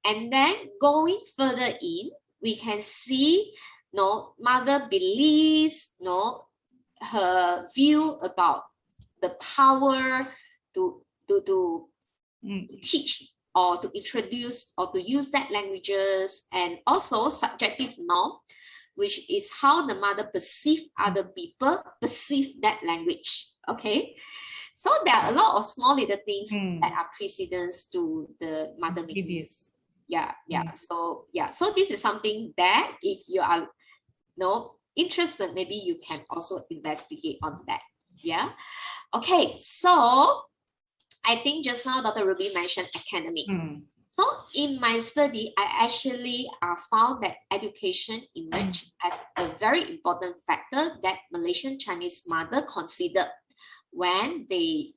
And then going further in, we can see, mother beliefs, her view about the power to teach or to introduce or to use that languages, and also subjective norm, which is how the mother perceive other people perceive that language. Okay, so there are a lot of small little things that are precedents to the mother behaviors. So this is something that if you are interested, maybe you can also investigate on that. Okay, so I think just now Dr. Ruby mentioned academic. So in my study, I actually found that education emerged as a very important factor that Malaysian Chinese mother considered when they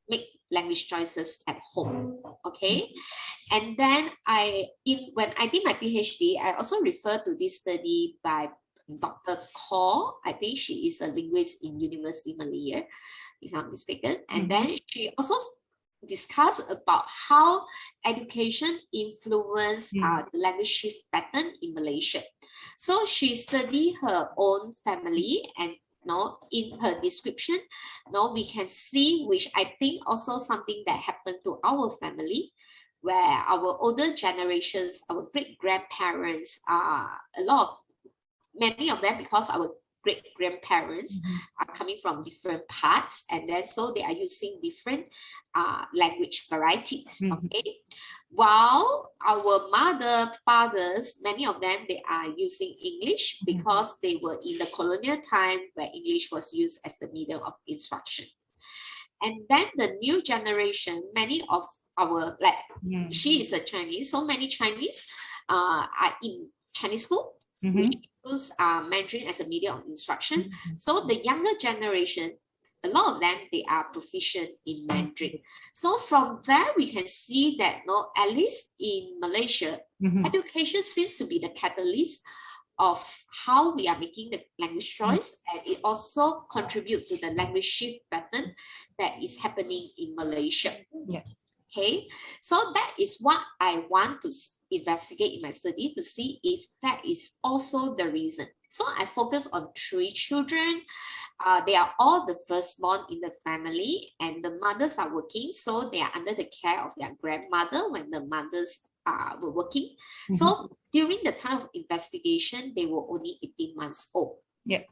make language choices at home. Okay, and then when I did my PhD, I also referred to this study by Dr. Kaur. I think she is a linguist in University Malaya, if I'm mistaken. And then she also discussed about how education influenced the language shift pattern in Malaysia. So she studied her own family, and in her description, we can see, which I think also something that happened to our family, where our older generations, our great-grandparents, many of them, because our great-grandparents are coming from different parts, and then so they are using different language varieties, okay? While our fathers, many of them, they are using English because they were in the colonial time where English was used as the medium of instruction. And then the new generation, many of our, she is a Chinese, so many Chinese are in Chinese school, which use Mandarin as a medium of instruction. So the younger generation, a lot of them, they are proficient in Mandarin. So from there, we can see that, at least in Malaysia, education seems to be the catalyst of how we are making the language choice, and it also contributes to the language shift pattern that is happening in Malaysia. Yeah. Okay, so that is what I want to investigate in my study, to see if that is also the reason. So I focus on 3 children. They are all the firstborn in the family, and the mothers are working, so they are under the care of their grandmother when the mothers were working. So during the time of investigation, they were only 18 months old. Yeah.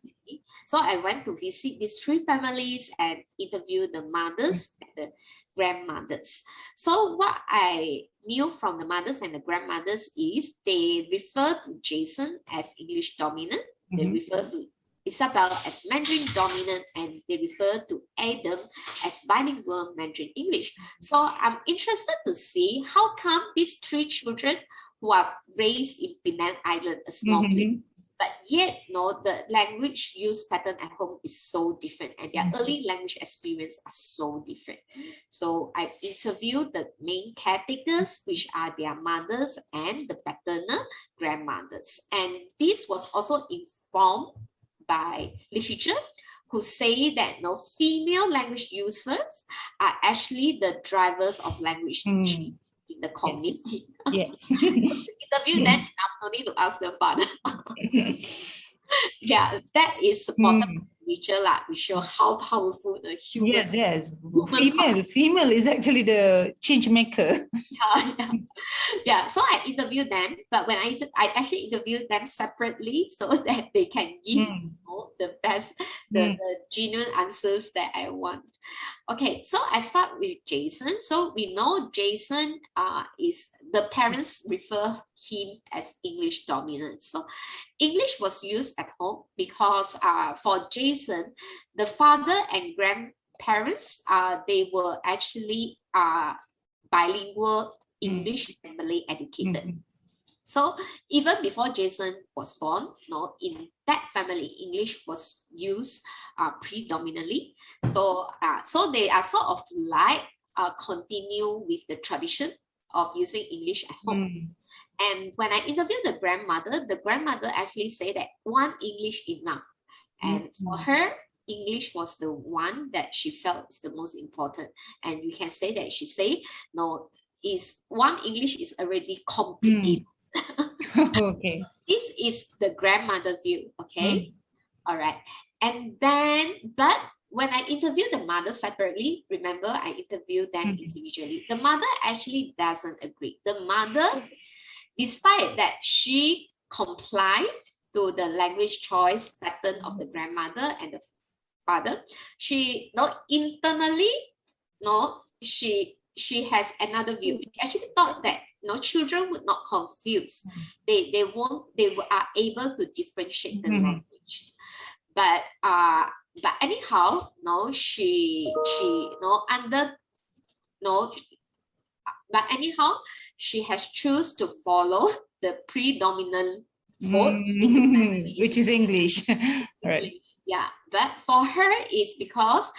So I went to visit these 3 families and interview the mothers and the grandmothers. So what I knew from the mothers and the grandmothers is they refer to Jason as English dominant. They refer to Isabel as Mandarin dominant, and they refer to Adam as bilingual Mandarin English. So I'm interested to see how come these 3 children who are raised in Penang Island, a small place, but yet the language use pattern at home is so different, and their early language experience are so different. So I interviewed the main caretakers, which are their mothers and the paternal grandmothers. And this was also informed by literature, who say that female language users are actually the drivers of language change in the community. Yes. So to interview them enough, no need to ask the father. Yeah, that is supported by literature, we show how powerful the human. Yes. Female is actually the change maker. Yeah. So I interviewed them, but when I actually interviewed them separately so that they can give the best, the genuine answers that I want. Okay, so I start with Jason. So we know Jason is, the parents refer him as English dominant. So English was used at home because for Jason, the father and grandparents, they were actually bilingual English and Malay educated. So even before Jason was born, in that family, English was used predominantly. So they are sort of continue with the tradition of using English at home. And when I interviewed the grandmother actually said that one English enough. And for her, English was the one that she felt is the most important. And you can say that she say, is one English is already complicated. Okay. This is the grandmother view, okay? All right. And then, but when I interviewed the mother separately, remember I interviewed them individually, the mother actually doesn't agree. The mother, despite that she complied to the language choice pattern of the grandmother and the father, she internally, she has another view. She actually thought that children would not confuse. They are able to differentiate the language. But anyhow, but anyhow, she has choose to follow the predominant votes in the family, which is English. Right. Yeah, but for her is because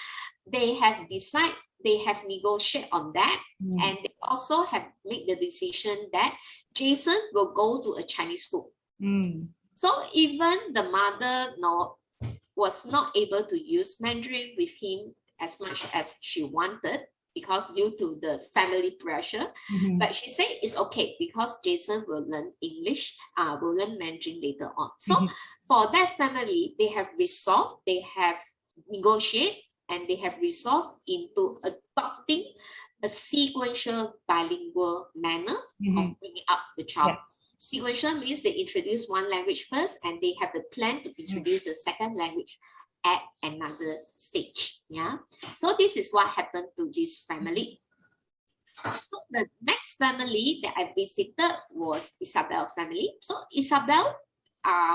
they have decided, they have negotiated on that, and they also have made the decision that Jason will go to a Chinese school. So even the mother was not able to use Mandarin with him as much as she wanted, because due to the family pressure, but she said it's okay because Jason will learn English, will learn Mandarin later on. So for that family, they have resolved, they have negotiated, and they have resolved into adopting a sequential bilingual manner of bringing up the child. Sequential means they introduce one language first, and they have the plan to introduce the second language at another stage. So this is what happened to this family. So the next family that I visited was Isabel family. So Isabel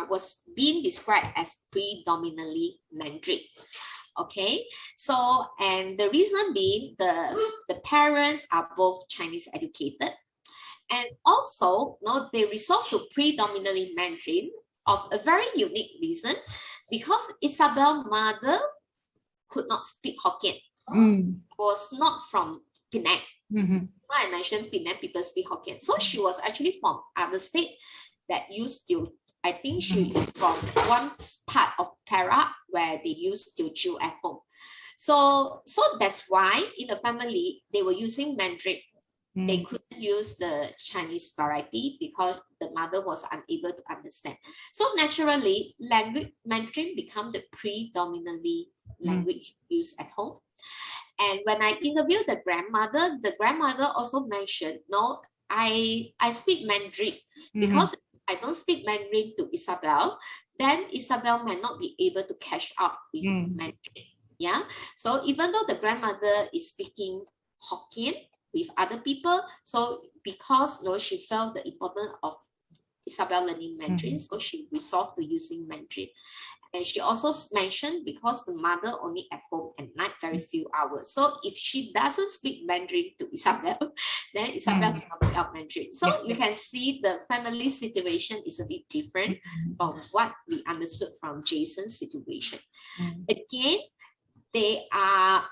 was being described as predominantly Mandarin. Okay, so and the reason being the parents are both Chinese educated, and also they resolved to predominantly Mandarin of a very unique reason, because Isabel's mother could not speak Hokkien, was not from Penang. So I mentioned Penang people speak Hokkien. So she was actually from other state that used to, I think she is from one part of Perak where they used Teochew at home. So that's why in the family, they were using Mandarin. They couldn't use the Chinese variety because the mother was unable to understand. So naturally, Mandarin became the predominantly language used at home. And when I interviewed the grandmother also mentioned, no, I speak Mandarin because I don't speak Mandarin to Isabel, then Isabel might not be able to catch up with Mandarin. Yeah. So even though the grandmother is speaking Hokkien with other people, so because she felt the importance of Isabel learning Mandarin, so she resolved to using Mandarin. And she also mentioned because the mother only at home at night very few hours. So if she doesn't speak Mandarin to Isabel, then Isabel cannot pick up Mandarin. So you can see the family situation is a bit different from what we understood from Jason's situation. Again, they are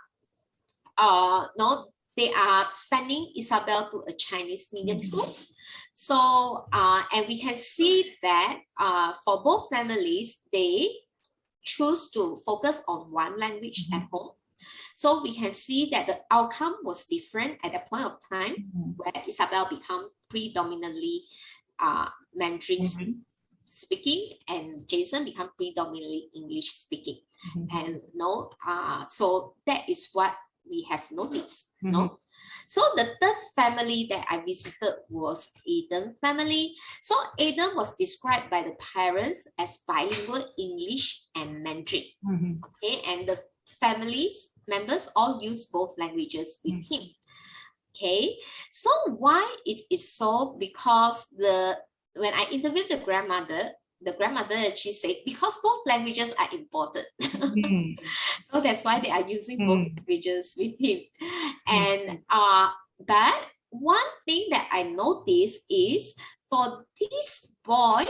sending Isabel to a Chinese medium school. So and we can see that for both families, they choose to focus on one language at home. So we can see that the outcome was different at that point of time where Isabel became predominantly Mandarin speaking and Jason became predominantly English speaking. And so that is what we have noticed. So the third family that I visited was Aiden family. So Aiden was described by the parents as bilingual English and Mandarin. Okay, and the families members all use both languages with him. Okay, so why it is so? Because when I interviewed the grandmother actually said because both languages are important. So that's why they are using both languages with him. And but one thing that I noticed is for this boy,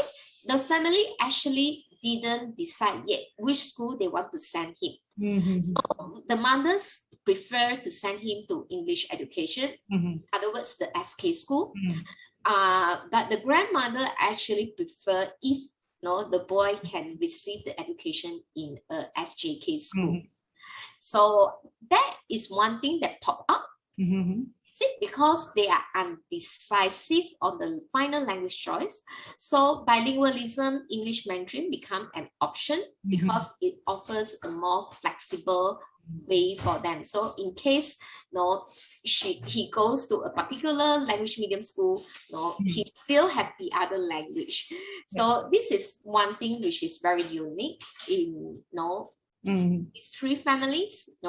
the family actually didn't decide yet which school they want to send him. So the mothers prefer to send him to English education, in other words, the SK school. But the grandmother actually prefer if the boy can receive the education in a SJK school. So that is one thing that popped up. Is it because they are undecisive on the final language choice? So bilingualism, English Mandarin become an option because it offers a more flexible way for them. So in case he goes to a particular language medium school, he still have the other language. So this is one thing which is very unique in these three families.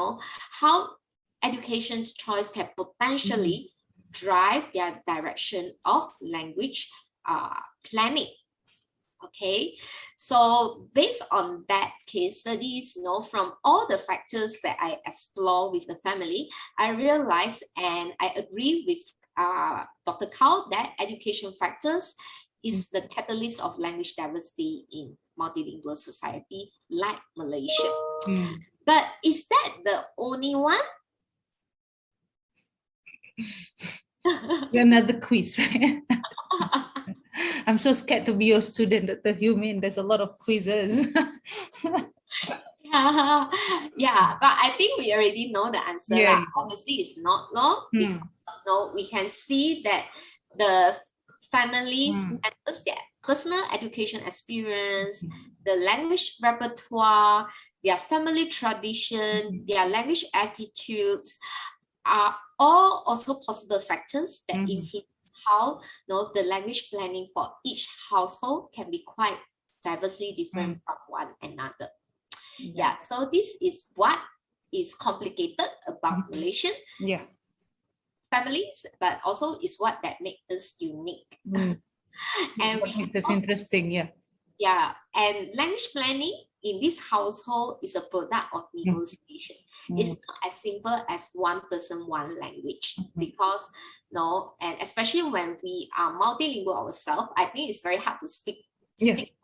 How education choice can potentially drive their direction of language planning. Okay, so based on that case studies, from all the factors that I explore with the family, I realized and I agree with Dr. Kao that education factors is the catalyst of language diversity in multilingual society like Malaysia. But is that the only one? Another quiz, right? I'm so scared to be your student, Dr. Hui Min. There's a lot of quizzes. Yeah, but I think we already know the answer. Yeah. Obviously, it's not long because we can see that the families matters their personal education experience, the language repertoire, their family tradition, their language attitudes are all also possible factors that influence how the language planning for each household can be quite diversely different from one another. Yeah, so this is what is complicated about Malaysian families, but also is what that makes us unique. And it's interesting, yeah, and language planning in this household is a product of negotiation. It's not as simple as one person, one language, because and especially when we are multilingual ourselves, I think it's very hard to stick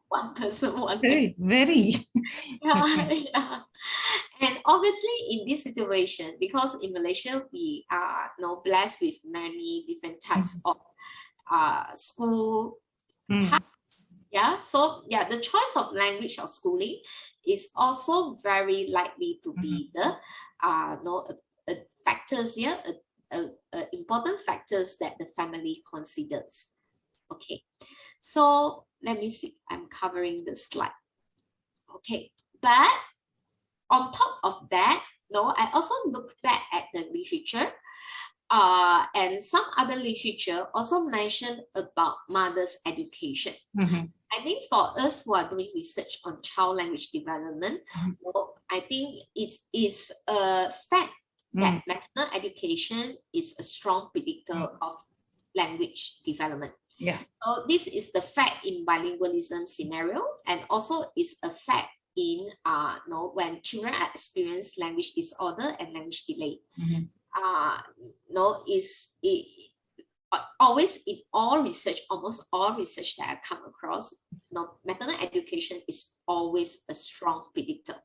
one person, one language. Very. Yeah. And obviously in this situation, because in Malaysia we are blessed with many different types of school types. Yeah, so the choice of language or schooling is also very likely to be the factors here, important factors that the family considers. Okay, so let me see, I'm covering the slide. Okay, but on top of that, I also look back at the literature, and some other literature also mentioned about mother's education. I think for us who are doing research on child language development, I think it is a fact that maternal education is a strong predictor of language development. Yeah. So this is the fact in bilingualism scenario, and also is a fact in when children are experience language disorder and language delay. Always in all research, almost all research that I come across, maternal education is always a strong predictor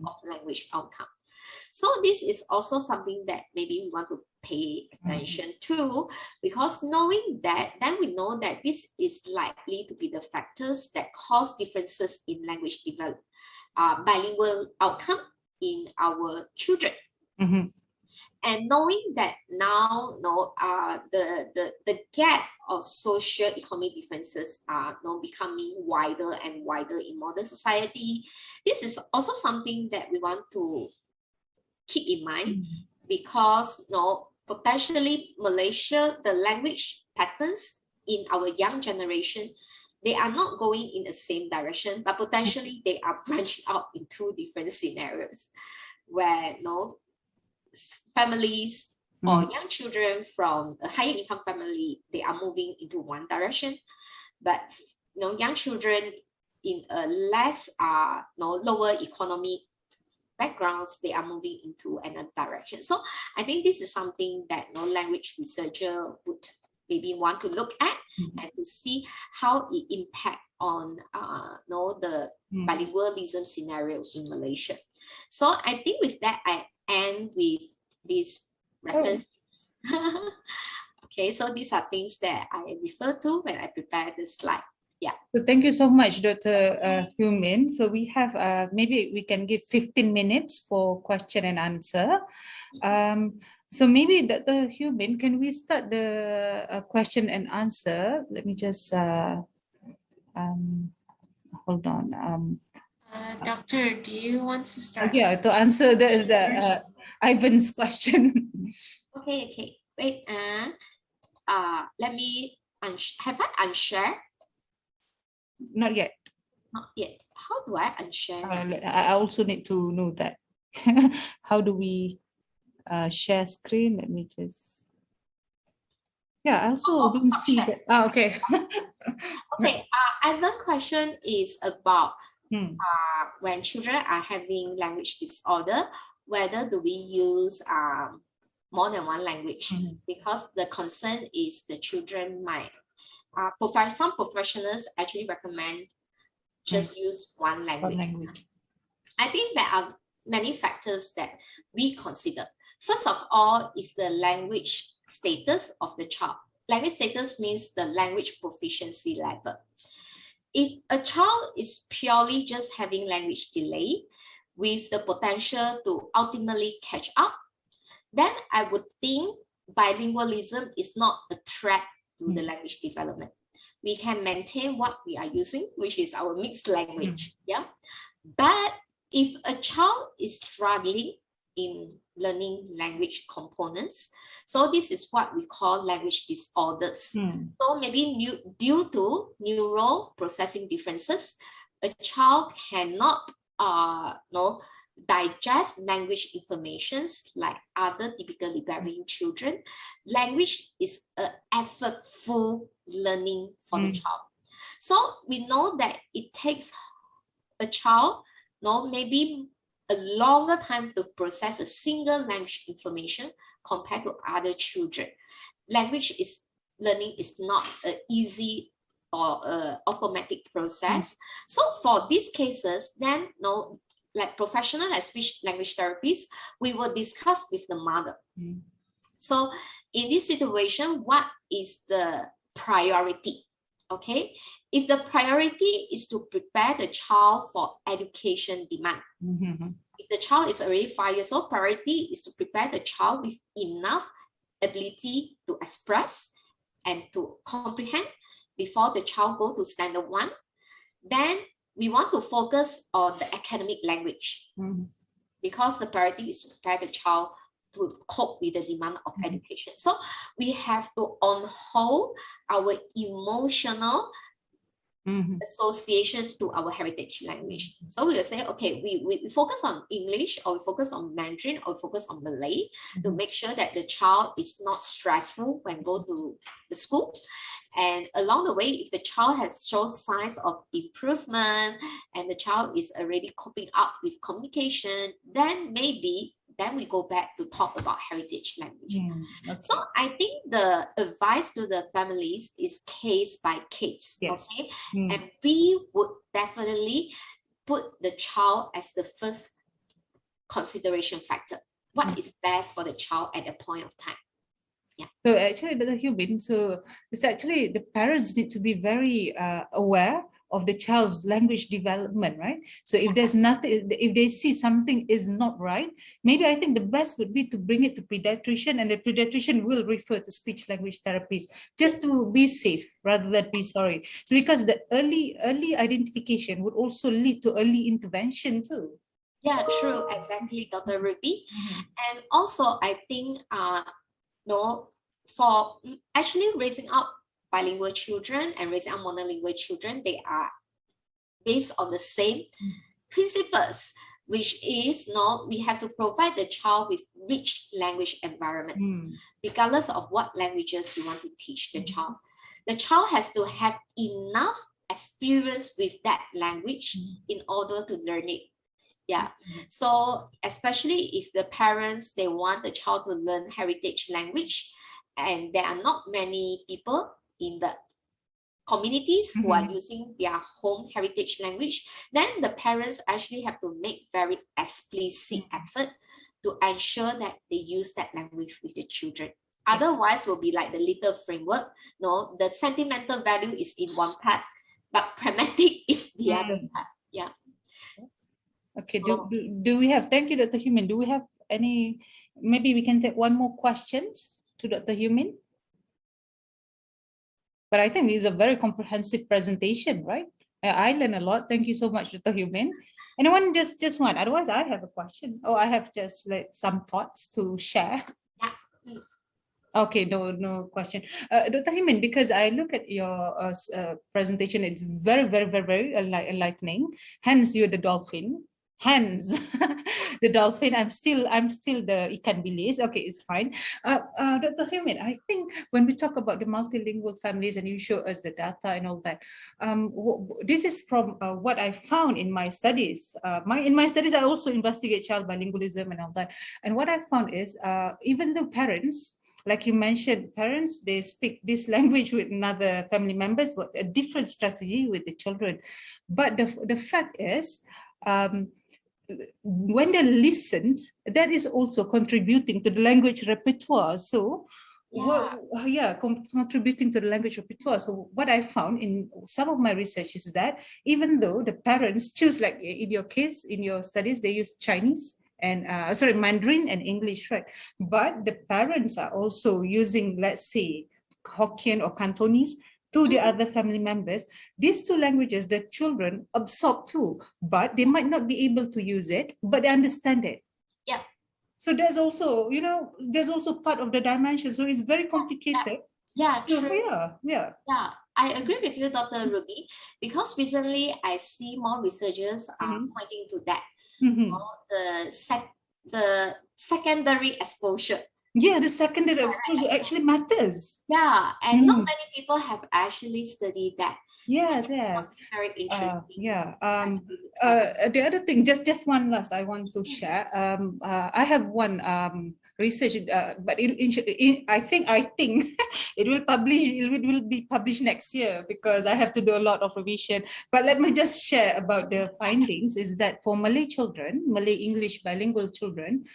of language outcome. So this is also something that maybe we want to pay attention to, because knowing that, then we know that this is likely to be the factors that cause differences in language development, bilingual outcome in our children. And knowing that now, the gap of socio-economic differences are becoming wider and wider in modern society, this is also something that we want to keep in mind, because potentially Malaysia, the language patterns in our young generation, they are not going in the same direction, but potentially they are branching out in two different scenarios, where families or young children from a higher income family, they are moving into one direction, but young children in a less lower economic backgrounds, they are moving into another direction. So I think this is something that language researcher would maybe want to look at and to see how it impact on the bilingualism scenario in Malaysia. So I think with that, I end with these references. Okay, so these are things that I refer to when I prepare the slide. Yeah. So thank you so much, Dr. Hui Min. So we have maybe we can give 15 minutes for question and answer. So maybe Dr. Hui Min, can we start the question and answer? Let me just hold on. Doctor, do you want to start? Yeah, to answer the Ivan's question. Okay. Wait. Let me have I unshare? Not yet. Not yet. How do I unshare? I also need to know that. How do we share screen? Let me just. Yeah, I also don't see that. Okay. Okay. Another question is about when children are having language disorder, whether do we use more than one language? Because the concern is the children might. Some professionals actually recommend just use one language. I think there are many factors that we consider. First of all is the language status of the child. Language status means the language proficiency level. If a child is purely just having language delay with the potential to ultimately catch up, then I would think bilingualism is not a threat to the language development. We can maintain what we are using, which is our mixed language. Yeah. But if a child is struggling in learning language components, so this is what we call language disorders. So maybe due to neural processing differences, a child cannot digest language informations like other typically varying children. Language is an effortful learning for the child. So we know that it takes a child maybe a longer time to process a single language information compared to other children. Language learning is not an easy or automatic process. So for these cases, then like professional and speech language therapists, we will discuss with the mother. So in this situation, what is the priority? Okay, if the priority is to prepare the child for education demand, if the child is already 5 years old, priority is to prepare the child with enough ability to express and to comprehend before the child go to standard 1, then we want to focus on the academic language because the priority is to prepare the child to cope with the demand of education. So we have to on hold our emotional association to our heritage language. So we will say, okay, we focus on English, or we focus on Mandarin, or we focus on Malay to make sure that the child is not stressful when go to the school. And along the way, if the child has shown signs of improvement and the child is already coping up with communication, then maybe we go back to talk about heritage language. Okay. So I think the advice to the families is case by case. Yes. Okay, and we would definitely put the child as the first consideration factor. What is best for the child at a point of time? Yeah. So actually, Dr. Hui Min, so it's actually the parents need to be very aware of the child's language development, right? So if there's nothing, if they see something is not right, maybe I think the best would be to bring it to pediatrician, and the pediatrician will refer to speech language therapists just to be safe rather than be sorry. So because the early identification would also lead to early intervention too. Yeah, true, exactly, Dr. Ruby. And also I think for actually raising up bilingual children and raising up monolingual children, they are based on the same principles, which is we have to provide the child with rich language environment, regardless of what languages you want to teach the child. The child has to have enough experience with that language in order to learn it. Yeah. So especially if the parents, they want the child to learn heritage language, and there are not many people in the communities who are using their home heritage language, then the parents actually have to make very explicit effort to ensure that they use that language with the children. Otherwise, will be like the little framework. The sentimental value is in one part, but pragmatic is the other part. Yeah. Okay. So, do we have? Thank you, Dr. Hui Min. Do we have any? Maybe we can take one more questions to Dr. Hui Min. But I think it's a very comprehensive presentation, right? I learned a lot. Thank you so much, Dr. Hui Min. Anyone just one? Otherwise, I have a question. Oh, I have just like some thoughts to share. Okay, no question. Dr. Hui Min, because I look at your presentation, it's very, very, very, very enlightening. Hence, you're the dolphin. Hence, the dolphin. I'm still the ikan bilis. Okay, it's fine. Dr. Hui Min, I think when we talk about the multilingual families and you show us the data and all that, this is from what I found in my studies. In my studies, I also investigate child bilingualism and all that. And what I found is even the parents, like you mentioned, parents, they speak this language with another family members, but a different strategy with the children. But the fact is, when they listen, that is also contributing to the language repertoire. So contributing to the language repertoire. So what I found in some of my research is that even though the parents choose, like in your case, in your studies, they use Chinese and Mandarin and English, right? But the parents are also using, let's say, Hokkien or Cantonese to the other family members. These two languages, the children absorb too, but they might not be able to use it, but they understand it. Yeah. So there's also, there's also part of the dimension. So it's very complicated. Yeah, true. Yeah. I agree with you, Dr. Ruby, because recently I see more researchers are pointing to that. The secondary exposure. Yeah, the secondary exposure actually matters. Yeah, and not many people have actually studied that. Yes. Very interesting. The other thing, just one last I want to share. I have one research, but I think it will be published next year because I have to do a lot of revision. But let me just share about the findings. Is that for Malay children, Malay English bilingual children,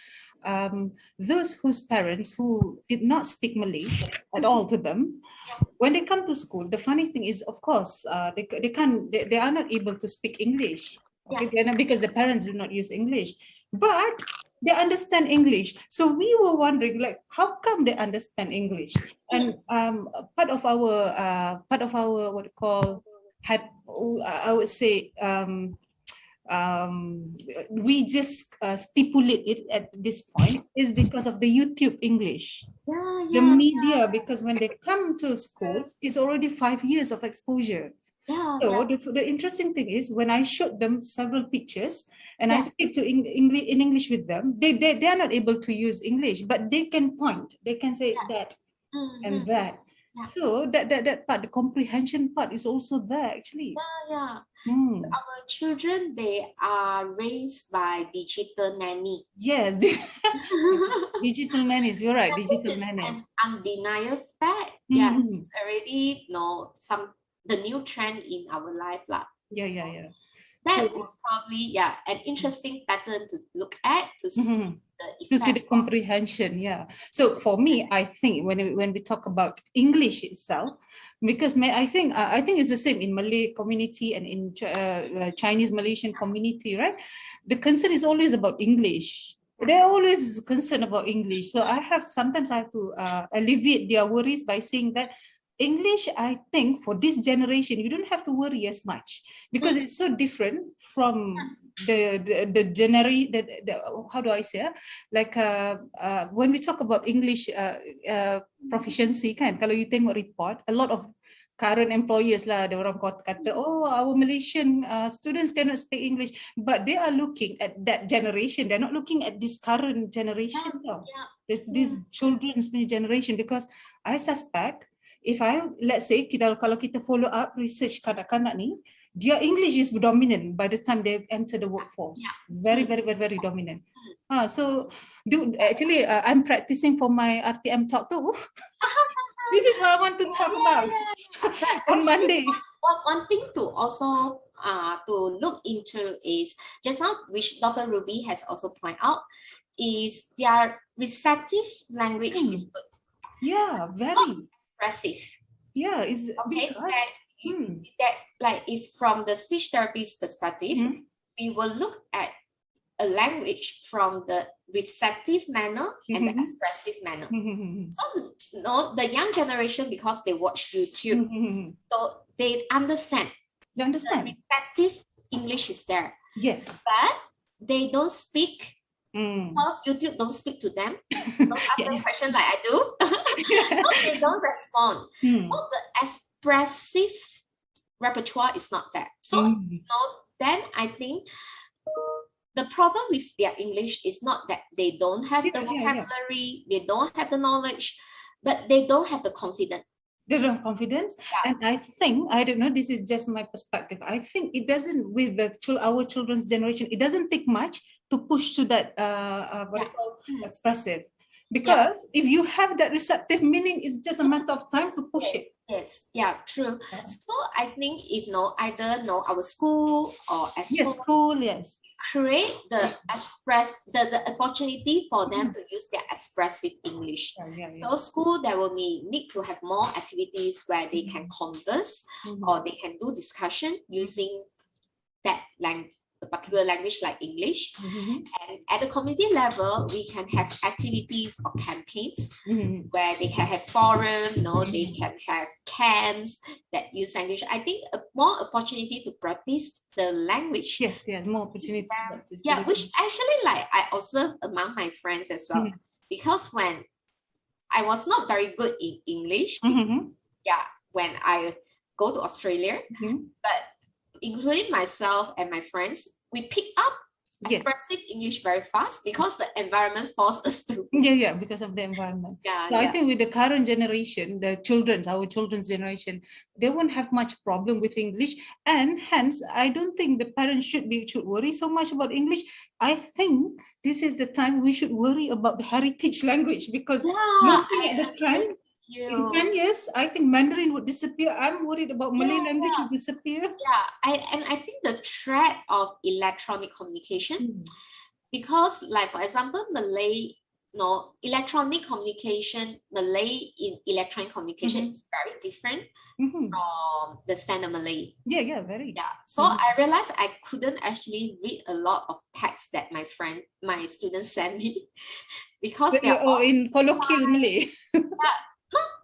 those whose parents who did not speak Malay at all to them, when they come to school, the funny thing is, of course, they are not able to speak English. Okay, because the parents do not use English, but they understand English. So we were wondering, like, how come they understand English? And part of our what you call, I would say, we just stipulate it at this point is because of the YouTube English, the media, because when they come to school, it's already 5 years of exposure. So the interesting thing is when I showed them several pictures and I speak to in English with them, they are not able to use English, but they can point, they can say that and that. So that part, the comprehension part, is also there actually. Our children, they are raised by digital nanny. Yes, digital nannies. You're right. Digital nannies. An undeniable fact. Yeah, it's already the new trend in our life, lah. Yeah. That is probably an interesting pattern to look at to see the comprehension. So for me, I think when we talk about English itself, because I think it's the same in Malay community and in Chinese Malaysian community, right? The concern is always about English. They're always concerned about English. So sometimes I have to alleviate their worries by saying that English, I think for this generation, you don't have to worry as much because it's so different from the generation. How do I say? Like when we talk about English proficiency, kan? Kalau you tengok report, a lot of current employers lah, the orang kata, our Malaysian students cannot speak English, but they are looking at that generation. They're not looking at this current generation. This children's generation, because I suspect, let's say, kalau kita follow up research kanak-kanak ni, their English is dominant by the time they enter the workforce. Very dominant. So actually, I'm practicing for my RTM talk too. This is what I want to talk about on Monday. One thing to also to look into is just now, which Dr. Ruby has also pointed out, is their receptive language is good. Yeah, very expressive. Yeah, is okay. That like if from the speech therapist perspective, we will look at a language from the receptive manner and the expressive manner. So the young generation, because they watch YouTube, so they understand. They understand. The receptive English is there. Yes. But they don't speak because YouTube don't speak to them. Don't ask them questions like I do. So they don't respond. So the expressive repertoire is not there. So then I think the problem with their English is not that they don't have the vocabulary, they don't have the knowledge, but they don't have the confidence. They don't have confidence. And I think, I don't know, this is just my perspective. I think it doesn't, with our children's generation, it doesn't take much to push to that expressive. Because if you have that receptive meaning, it's just a matter of time to push it. Yes, true. So I think if either our school or at school, create the the opportunity for them to use their expressive English. So school, there will be need to have more activities where they can converse or they can do discussion using that language, a particular language like English. And at the community level, we can have activities or campaigns where they can have forum, they can have camps that use language. I think more opportunity to practice the language. Yes, more opportunity to practice. Yeah, which actually I observe among my friends as well. Because when I was not very good in English, when I go to Australia, but including myself and my friends, we pick up expressive English very fast because the environment forced us to. Because of the environment. I think with the current generation, our children's generation, they won't have much problem with English, and hence I don't think the parents should worry so much about English. I think this is the time we should worry about the heritage language, because looking at the trend, in 10 years, I think Mandarin would disappear. I'm worried about Malay language would disappear. I think the threat of electronic communication, because like for example, Malay, electronic communication, Malay in electronic communication is very different from the standard Malay. Very. So I realized I couldn't actually read a lot of text that my students sent me because they're all in colloquial Malay.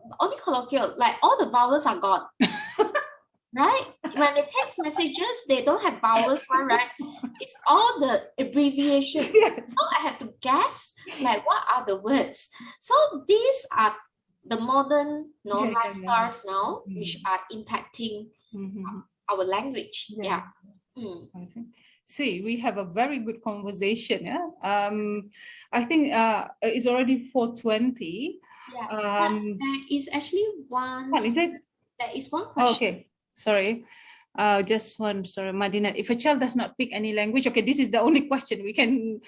Not only colloquial, like all the vowels are gone. Right? When they text messages, they don't have vowels, right? It's all the abbreviation. So I have to guess, like, what are the words? So these are the modern lifestyles now, which are impacting our language. See, we have a very good conversation. I think it's already 4:20. There is actually one. There is one question. Okay, sorry. Just one. Sorry, Madina. If a child does not pick any language, this is the only question we can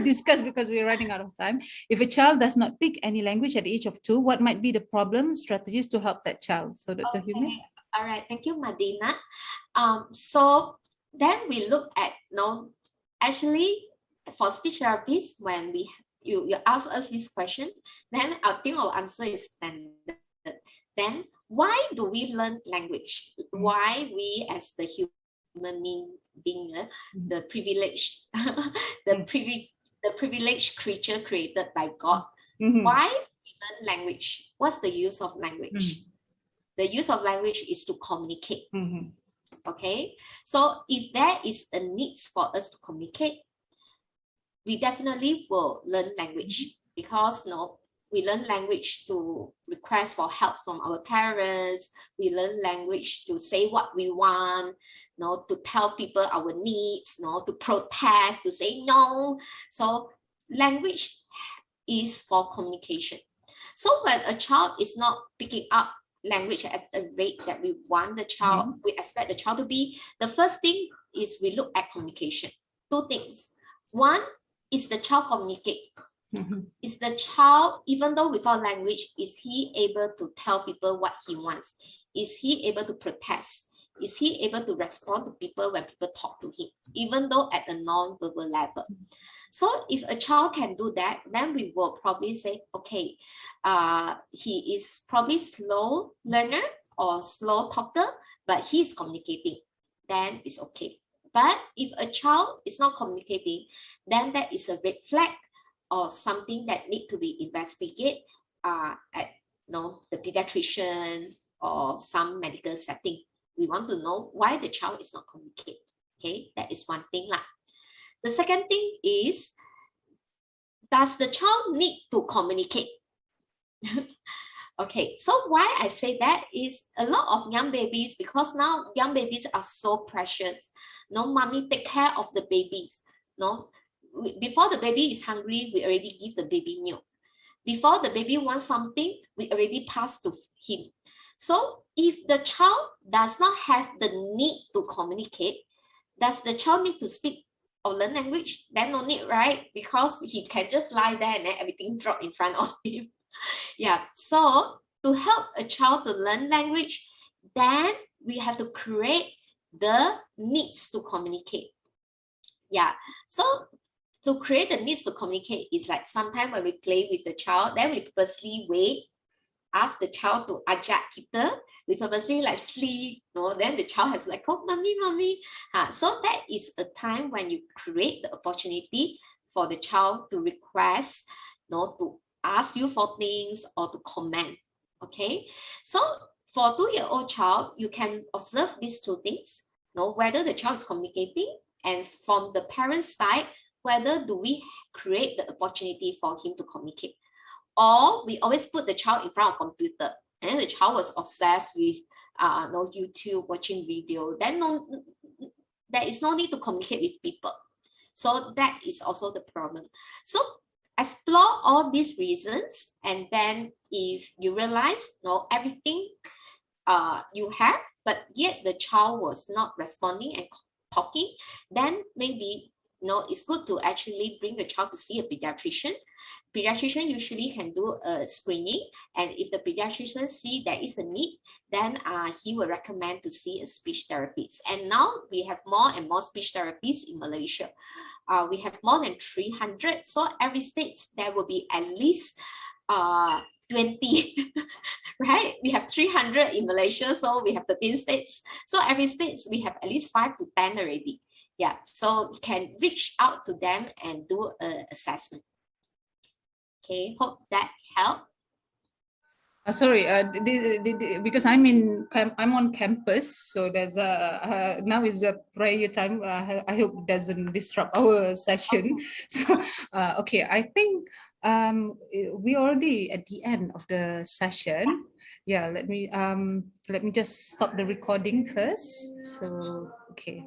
discuss because we're running out of time. If a child does not pick any language at the age of 2, what might be the problem strategies to help that child? So, Dr. Hui Min. All right. Thank you, Madina. So then we look at actually for speech therapists, when you ask us this question, then I think our answer is standard. Then why do we learn language? Why we as the human being, the privileged, the privileged creature created by God? Why we learn language? What's the use of language? The use of language is to communicate. Okay, so if there is a need for us to communicate, we definitely will learn language, because we learn language to request for help from our parents. We learn language to say what we want, to tell people our needs, to protest, to say no. So language is for communication. So when a child is not picking up language at the rate that we want the child, we expect the child to be, the first thing is we look at communication. 2 things. One, is the child communicate? Is the child, even though without language, is he able to tell people what he wants? Is he able to protest? Is he able to respond to people when people talk to him, even though at a non-verbal level? So if a child can do that, then we will probably say, okay, he is probably slow learner or slow talker, but he's communicating, then it's okay. But if a child is not communicating, then that is a red flag or something that need to be investigated at the pediatrician or some medical setting. We want to know why the child is not communicating. Okay, that is one thing. The second thing is, does the child need to communicate? Okay, so why I say that is a lot of young babies, because now young babies are so precious. Mommy take care of the babies. Before the baby is hungry, we already give the baby milk. Before the baby wants something, we already pass to him. So if the child does not have the need to communicate, does the child need to speak or learn language? Then no need, right? Because he can just lie there and then everything drop in front of him. So to help a child to learn language, then we have to create the needs to communicate. Yeah. So to create the needs to communicate is like sometimes when we play with the child, then we purposely wait, ask the child to ajak kita. We purposely like sleep, then the child has like, oh, mommy. So that is a time when you create the opportunity for the child to request, to ask you for things or to comment. Okay. So for a 2-year-old child, you can observe these two things, whether the child is communicating, and from the parent's side, whether do we create the opportunity for him to communicate. Or we always put the child in front of computer, and then the child was obsessed with YouTube, watching video, then there is no need to communicate with people. So that is also the problem. So explore all these reasons, and then if you realize everything you have, but yet the child was not responding and talking, then maybe it's good to actually bring the child to see a pediatrician. Pediatrician usually can do a screening, and if the pediatrician see there is a need, then he will recommend to see a speech therapist. And now we have more and more speech therapists in Malaysia. We have more than 300. So every state there will be at least 20, right? We have 300 in Malaysia, so we have 13 states. So every state we have at least 5 to 10 already. Yeah, so you can reach out to them and do an assessment. Okay, hope that helped. Sorry, because I'm on campus, so there's now is a prayer time. I hope it doesn't disrupt our session. So okay, I think we already at the end of the session. Yeah, let me just stop the recording first. So okay.